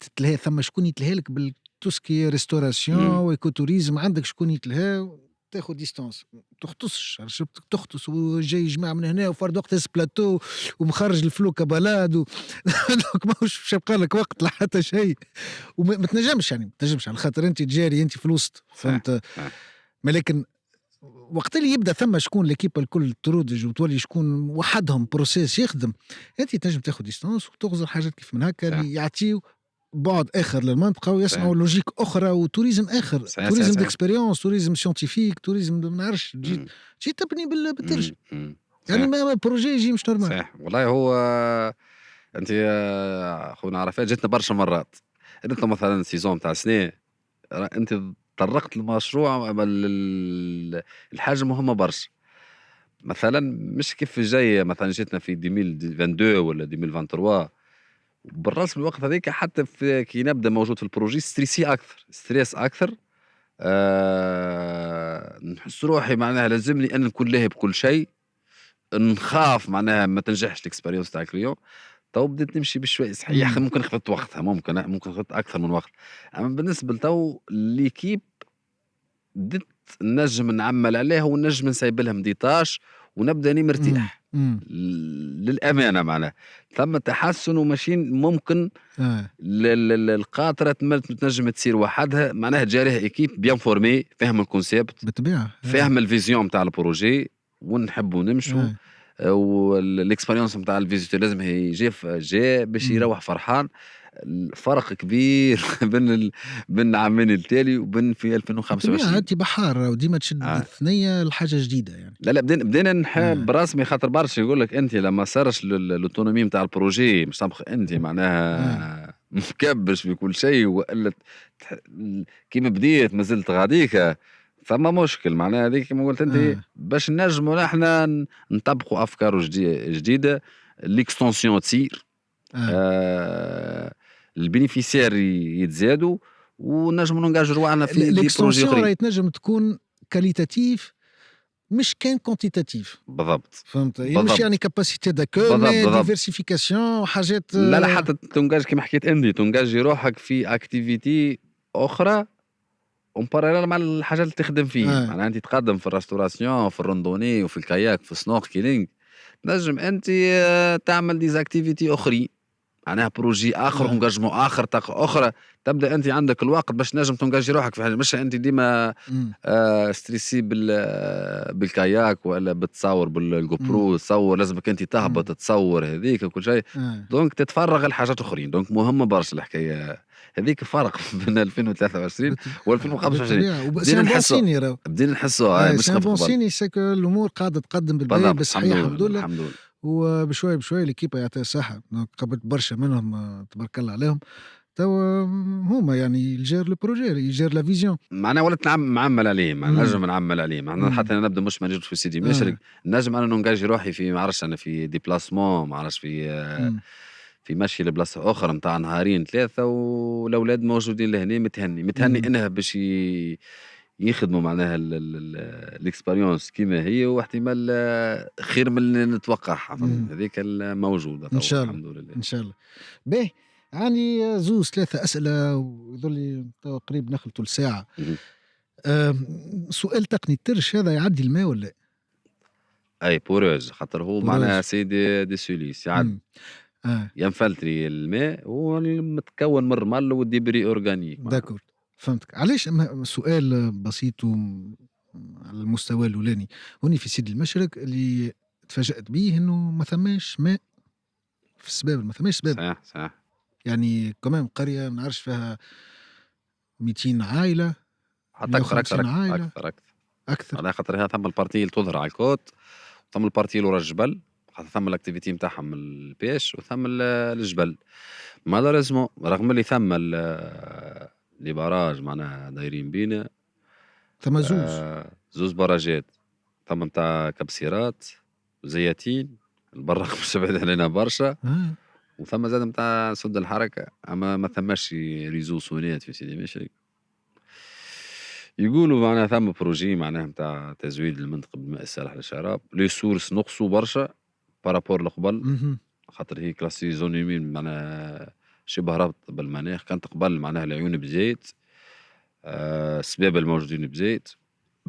تتلهى ثم شكون يتلهى لك بالتوسكي ريستوراسيون إمم. ويكو توريزم، عندك شكون يتلهى تاخذ ديستانس تختصش شفتك تختص وجاي جماعه من هنا وفرد وقت بلاتو ومخرج الفلوكه بلاد دوك ماهوش باش يبقى لك وقت لحتى شيء، وما تنجمش يعني ما تنجمش على خاطر انت تجاري انت في الوسط صح، فهمت. صح. ما لكن وقت اللي يبدا ثم شكون ليكيب الكل ترودج وتولي شكون وحدهم بروسيس يخدم، انت تنجم تاخذ ديستانس وتغزر حاجات كيف من هكا صح، اللي يعطيو بعد اخر للمنطقه صحيح، ويصنعوا لوجيك اخرى وتوريزم اخر، صحيح، صحيح، توريزم صحيح. ديكسبيريونس، توريزم سيونتيفيك، توريزم ما نعرفش تجي إمم. تبني بالترش، إمم. إمم. يعني صحيح، ما بروجي يجي مش نورمال. صحيح. والله هو أنتِ أخونا عرفات جاتنا برشا مرات. أنت مثلًا السيزون نتاع السنة أنت تطرقت لمشروع الحاجة مهمة برشا. مثلًا مش كيف جاية مثلًا جاتنا في 2022 والّا 2023 بالرسم الوقت هذاك حتى كي نبدا موجود في البروجي ستريس أكثر. نحس روحي معناها لازمني أنا نكون لاهي بكل شيء، نخاف معناها ما تنجحش الexperience تاع الكليون. تو بديت نمشي بشوي صحيح امم ممكن خدت وقتها ممكن خدت أكثر من وقت، أما بالنسبة لتو ليكيب بديت نجم نعمّل عليها ونجم نسيب لهم دي تاش ونبدا أني امم مرتاح. إمم. للامانه معناها ثم تحسن وماشيين ممكن القاطره تنجم تصير وحدها معناها جاريها ايكيب بيان فورمي فاهم الكونسيبت بالطبيعة. فاهم الفيزيون نتاع البروجي ونحبوا نمشوا والاكسبيريونس نتاع الفيزيتور لازم هي جا باش إمم. يروح فرحان. الفرق كبير بين العامين التالي وبين في بالطبيعة 2025. أنت بحار وديما تشد آه. الثنية لحاجة جديدة يعني. لا بدينا نحب رسمي خاطر برشا يقول لك انت لما صارش الاوتونومي نتاع البروجي مش طبخ انت معناها مكبش في كل شيء والا تح- كيما بديت ما زلت غاديك ثم مشكل معناها هذيك كما قلت انت باش نجموا احنا نطبقوا افكار جديده ليكستونسيون تصير البينيفيسير يتزادوا ونجموا ننجاجوا رواحنا في دي بروجي ليكستنسيون راهي اخرين. تنجم تكون كاليتاتيف مش كان كوانتيتاتيف. بالضبط فهمت؟ مش بالضبط يعني كاباسيتي داكو بالضبط مي بالضبط. ديفيرسيفيكاسيون حاجات. لا حتى تنجاج كيما حكيت انت تنجاجي روحك في اكتيفيتي اخرى اون باراليل مع الحاجات اللي تخدم فيه معناها انت تقدم في الريستوراسيون في الروندوني وفي الكاياك في السنوركلينج نجم انت تعمل ديزاكتيفيتي اخرين معناها بروجي اخر انجاجمون اخر طاقه اخرى تبدا انت عندك الوقت باش نجم تنجاجي روحك في حاجه مش انت ديما ستريسي بالكاياك ولا بتصور بالجو برو تصور لازمك انت تهبط تصور هذيك وكل شيء دونك تتفرغ لحاجات اخرين دونك مهمه برشا الحكايه هذيك فرق بين 2023 و 2025 سي ان بون سيني راهو. بدينا نحسوها مش سي ان خف بون قبل سيني سكو الامور قاعده تقدم بالباهي بالضبط بالصحيح الحمد لله. الحمد لله وبشوي بشوي ليكيبا يعطيها الصحة قبلت برشا منهم تبارك الله عليهم. توا هما يعني يجير لو بروجي يجير لا فيزيون معناها ولات معمل عليه ما نجم نعمل عليه معناها حتى انا نبدا مش موجود في سيدي مشرق نجم انا نونجاجي روحي في ما عرفش انا في ديبلاسمون ما عرفش في مشي لبلاصه اخرى نتاع نهارين ثلاثه والاولاد موجودين لهنا متهني انها باش يخدموا معناها الاكسبيريونس كيما هي واحتمال خير من اللي نتوقعها هذيك الموجوده ان شاء الله الحمد لله ان شاء الله. باهي يعني زوز ثلاثة أسئلة ويظل لي قريب نخلطوا الساعة. سؤال تقني الترش هذا يعدي الماء ولا؟ اي بوروز خاطر هو معناها سيدي دي سوليس يعدي ينفلتري الماء ومتكون من الرمل والديبري اورجانيك. داكور فهمتك. علاش سؤال بسيط على المستوى الاولاني هوني في سيدي المشرق اللي تفاجأت به انه ما ثماش ماء في السبابل ما ثماش سبابل. صح يعني كمان قرية ما نعرفش فيها 200 عائلة حتى أكثر عائلة أكثر على خاطر ثم البارتي اللي تظهر على الكوت ثم البارتي اللي ورا الجبل خاطر ثم الاكتيفيتي نتاعهم البيش وثم الجبل مالوريزمون رغم اللي ثم لي باراج معناها دايرين بينا ثم زوز باراجات ثم نتاع كبسيرات زياتين البراق مش بعيد علينا برشا وثم زاد نتاع سد الحركة أما ما ثماش ريزو سونات في سيدي مشرق. يقولوا معناها ثم بروجي معناها نتاع تزويد المنطقة بالماء السالح للشراب لي سورس نقصوا برشا بارابور لقبل خاطر هي كلاسي زون يمين معناها شبه ربط بالمناخ كانت قبل معناها العيون بزيت السباب الموجودين بزيت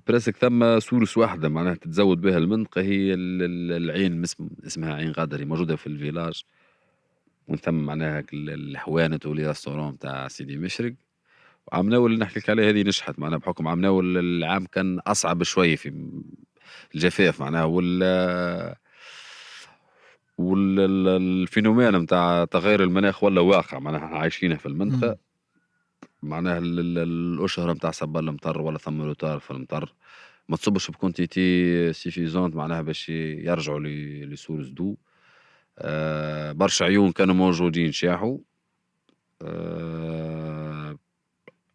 براسك ثم سورس واحدة معناها تتزود بها المنطقة هي العين اسمها عين غادري موجودة في الفيلاج ومن ثم معناها الحوانت ولي ريستورون تاع سيدي مشرق. عام ناول اللي نحكي لك عليه هذه نجحت معناها بحكم عام ناول العام كان أصعب شوي في الجفاف معناها والفينومين نتاع تغير المناخ ولا واقع معناها عايشينه في المنطقة معناها الأشهر نتاع سبال المطر ولا ثم روتار في المطر ما تصبش بكونتيتي سيفيزونت معناها باش يرجعوا لسورس دو برشا عيون كانوا موجودين شاحوا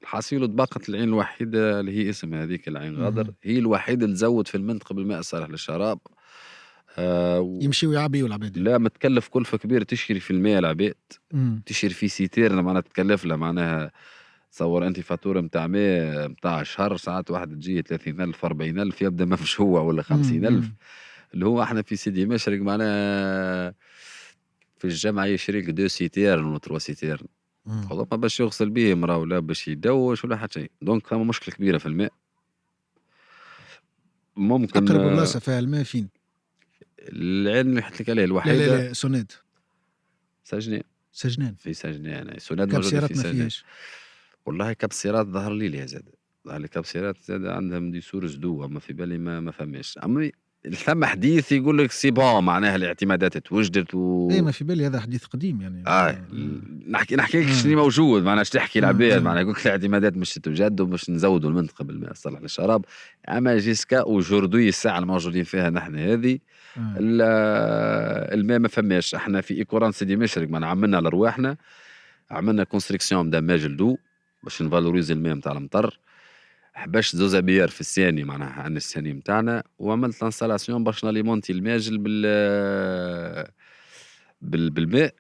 الحصيلة بقت العين الوحيدة اللي هي اسمها هذيك العين غادر هي الوحيدة اللي تزود في المنطقة بالماء الصالح للشراب. يمشي ويعبيوا العباد لا متكلف كلفة كبيرة تشري في الماء العباد تشري في سيتيرنا معناها تكلف لها معناها تصور انت فاتورة متاع ماء متاع شهر ساعات واحد تجي 30,000 40,000 يبدا مفشوع ولا 50,000 اللي هو احنا في سيدي مشرق معناها في الجامعة يشريك 2 سيتيرن و 3 سيتيرن خلاص ما باش يغسل بيهم راه ولا باش يدوش ولا حتى شيء دونك ثم مشكلة كبيرة في الماء. ممكن أقرب بلاصة فيها الماء فين؟ العين اللي حكيت لك عليه لا لا الوحيده لا سوناد سجنان. سجنان في سجنان سوناد كاب موجوده في سيارات ما سجنان. فيهاش. والله كبسيرات ظهر لي ليها زاد. ظهر لي كبسيرات زاد عندهم دي سورس دو، اما في بالي ما فماش. اما ثم حديث يقول لك سي بون، معناها الاعتمادات توجدت اي ما في بالي هذا حديث قديم يعني نحكي لك شنو اه موجود، معناها اش تحكي اه العباد، اه معناها يقول لك الاعتمادات مش توجد ومش نزودوا المنطقه بالماء الصالح للشراب. اما جيسكا وجوردي الساعه الموجودين فيها نحن هذه اه الماء ما فماش. احنا في ايكوران سيدي مشرق ما عملنا لرواحنا، عملنا كونستريكسيون دماج الدو باش نفالوريزي الماء نتاع المطر. حبشت زوز بيار في الثاني معناها عن الثاني نتاعنا، وعملت انستالاسيون باش ناليمونتي الماجل بالماء.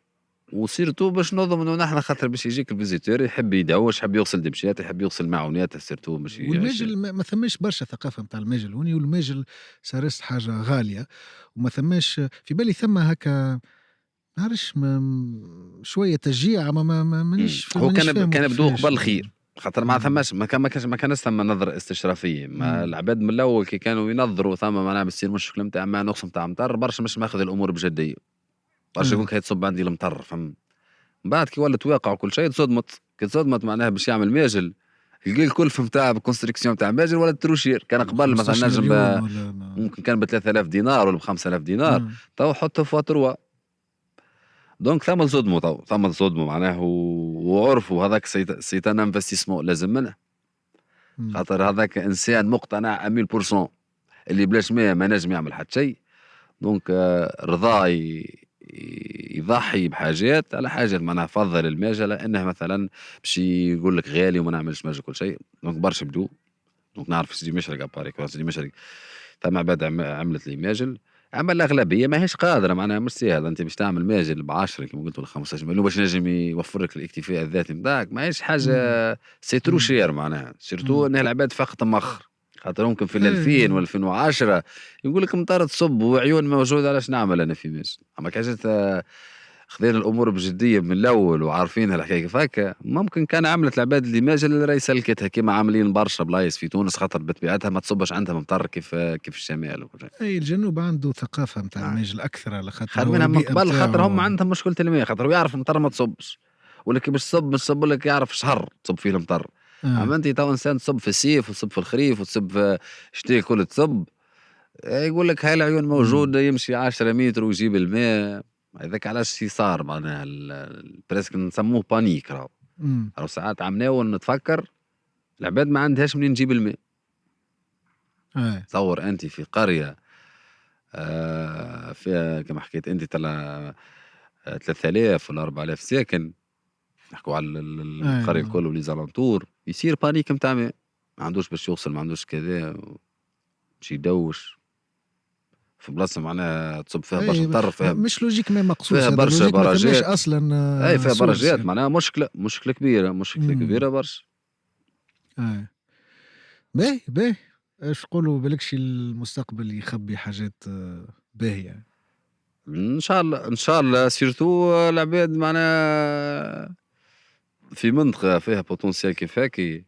وسيرتو باش نظم انه نحن خاطر باش يجيك الفيزيتور يحب يدوش، يحب يغسل دبشات، يحب يغسل معونات، سيرتو باش يعيش. والماجل ما ثماش برشا ثقافه نتاع الماجل هوني، والماجل صارت حاجه غاليه وما ثماش في بالي ثم هكا نعرفش شويه تشجيع مانيش هو كان فاهمه بدو كيفاش قبل خير، خاطر ما مم. ثماش ما كانش ثم نظرة استشرافية. ما مم. العباد من الأول كي كانوا ينظروا ثم معناها بتصير مشكلة نتاع ما نقص نتاع مطر برشا، مش ماخذ الأمور بجدية. برشا يقول اه لك هي تصب عندي المطر فهم. من بعد كي ولت واقع وكل شيء تصدمت، كي تصدمت معناها باش يعمل ماجل يلقى الكلفة نتاع الكونستركسيون نتاع ماجل ولا تروشير. كان قبل مثلا 15 نجم مليون ولا ما. ممكن كان ب 3000 دينار ولا ب 5000 دينار، آه. تو حطه في 3. دونك ثم صدموا، ثم صدموا معناه وعرفوا هذاك سيت ان انفستيسمون لازم منه. مم. خاطر هذاك انسان مقتنع 1000% اللي بلاش ما نجم يعمل حتى شيء. دونك رضاه يضحي بحاجات على حاجات معناها فضل الماجة، لانه مثلا باش يقول لك غالي وما نعملش ماجة كل شيء. دونك برشا بدو. دونك نعرف سيدي مشرق اباري كون سيدي مشرق ثم عباد عملت لي ماجل. اما الاغلبيه ماهيش قادره معناها مش سهل. انت باش تعمل ماجل ب 10 كما قلت ولا 15 مليون باش نجم يوفر لك الاكتفاء الذاتي نتاعك، ماهيش حاجه مم. سي ترو مم. شير معناها. سيرتو مم. ان العباد فقط مخر. خاطر ممكن في ال 2000 و ايه 2010 يقول لك مطار تصب وعيون موجوده، علاش نعمل انا في ماجل؟ اما كي جات خذينا الامور بجديه من الاول وعارفين الحكايه كيف هكا، ممكن كان عملت العباد اللي ماجل اللي راهي سلكتها كيما عاملين برشا بلايص في تونس، خاطر بطبيعتها ما تصبش عندها مطر كيف الشمال وكل شيء. اي الجنوب عنده ثقافة نتاع آه. الماجل أكثر على خاطر هو خاطرينها من البيئة قبل، خاطر هم نتاعو. عندهم مشكله الماء، خاطر هو يعرف المطر ما تصبش. ولا كي باش تصب مش تصب لك يعرف شهر تصب فيه المطر. آه. اما انت تو انسان تصب في الصيف وتصب في الخريف وتصب في الشتاء كل تصب. يقول لك هاي العيون مم. موجوده يمشي 10 متر ويجيب الماء. هذاك علاش صار معناها بريسك نسموه بانيك. راهو مم. راهو ساعات عمناو نتفكر العباد ما عندهاش منين تجيب الماء. آه. تصور انت في قريه فيها كما حكيت انت تلا 3000 ولا 4000 ساكن، نحكوا على القرية آه. الكل ولي زالنتور، يصير بانيك متاع ماء. ما عندوش باش يوصل، ما عندوش كذا، باش يدوش في بلاصة معناها تصب فيها برشا أي مطر، مش لوجيك ما مقصوص، فيها هذا برشا لوجيك ما ثماش براجات. أصلا اي فيها سورس براجات يعني. معناها مشكلة كبيرة، مشكلة مم. كبيرة برشا. آه. باهي باهي. ايش نقولوا بالكش المستقبل يخبي حاجات باهية. ان شاء الله ان شاء الله سيرتو العباد معناها في منطقة فيها بوتنسيال كيف هاكي.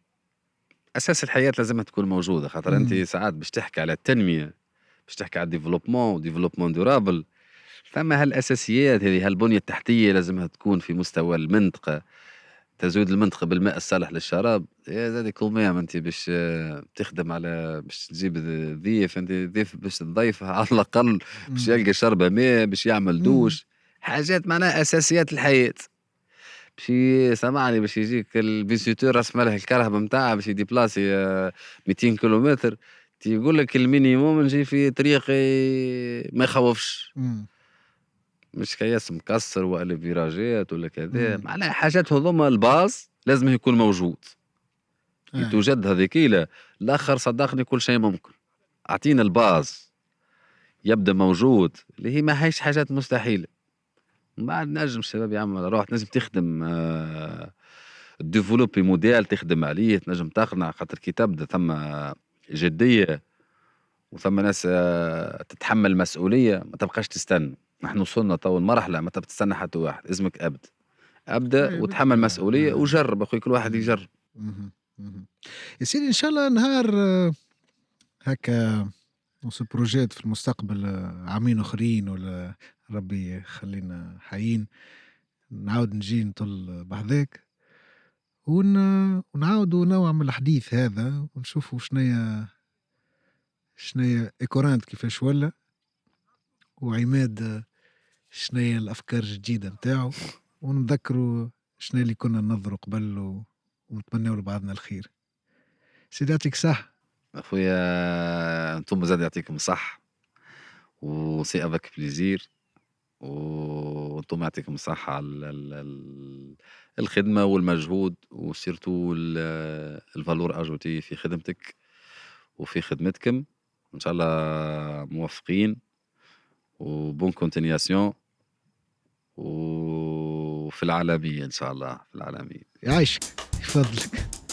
اساس الحياة لازمها تكون موجودة، خاطر انت مم. ساعات باش تحكي على التنمية، باش تحكي على الديفلوبمون وديفلوبمون دورابل. فما هالاساسيات هذه، هالبنيه التحتيه لازمها تكون في مستوى المنطقه. تزويد المنطقه بالماء الصالح للشراب يا زادي كوميام. انت باش تخدم على باش تجيب ضيف، انت ضيف باش تضيفه على الاقل باش مم. يلقى شربة ماء، باش يعمل مم. دوش. حاجات معناها اساسيات الحياه. باش سامعني باش يجيك الفيزيتور راس مالها الكرهب نتاعها باش يديبلاسي 200 كيلومتر، يقول لك المينيموم نجي في طريق ما يخوفش. مم. مش كياس مكسر ولا فيراجات ولا كذا، مم. معناها حاجات هذوما الباص لازم يكون موجود. كي آه. توجد هذيك الاخر صدقني كل شيء ممكن. اعطينا الباص يبدا موجود اللي هي ما هيش حاجات مستحيله. من بعد نجم الشباب يعمل روح تنجم تخدم ديفلوبي موديل تخدم عليه، تنجم تقنع. خاطر كي تبدا ثم جديه وثم ناس تتحمل مسؤوليه، ما تبقاش تستنى. نحن وصلنا تو المرحله ما تبقى تستنى حتى واحد، لازمك ابدا أي وتحمل بالطبع مسؤوليه وجرب اخوي، كل واحد إمم. يجرب. اهم. اهم. يا سيدي إن شاء الله نهار هاكا on se projette في المستقبل عامين آخرين والّا ربي يخلّينا حيين، نعاود نجي نطل بحذاك ونعاودوا نوع من الحديث هذا ونشوفوا شنيا إيكورانت كيفاش ولّى، وعماد شنيا الأفكار الجديدة متاعه، ونتذكروا شنيا اللي كنا ننظروا قبل ونتمنوا لبعضنا الخير. سيدي يعطيك الصحة. أخويا أنتم زاد يعطيكم الصح وسي افيك بليزير، وأنتم يعطيكم الصحة على الخدمة والمجهود وسيرتو الفالور اجوتي في خدمتك وفي خدمتكم. إن شاء الله موفقين وبون كونتينياسيون وفي العالمية إن شاء الله في العالمية. يعيشك، يفضلك.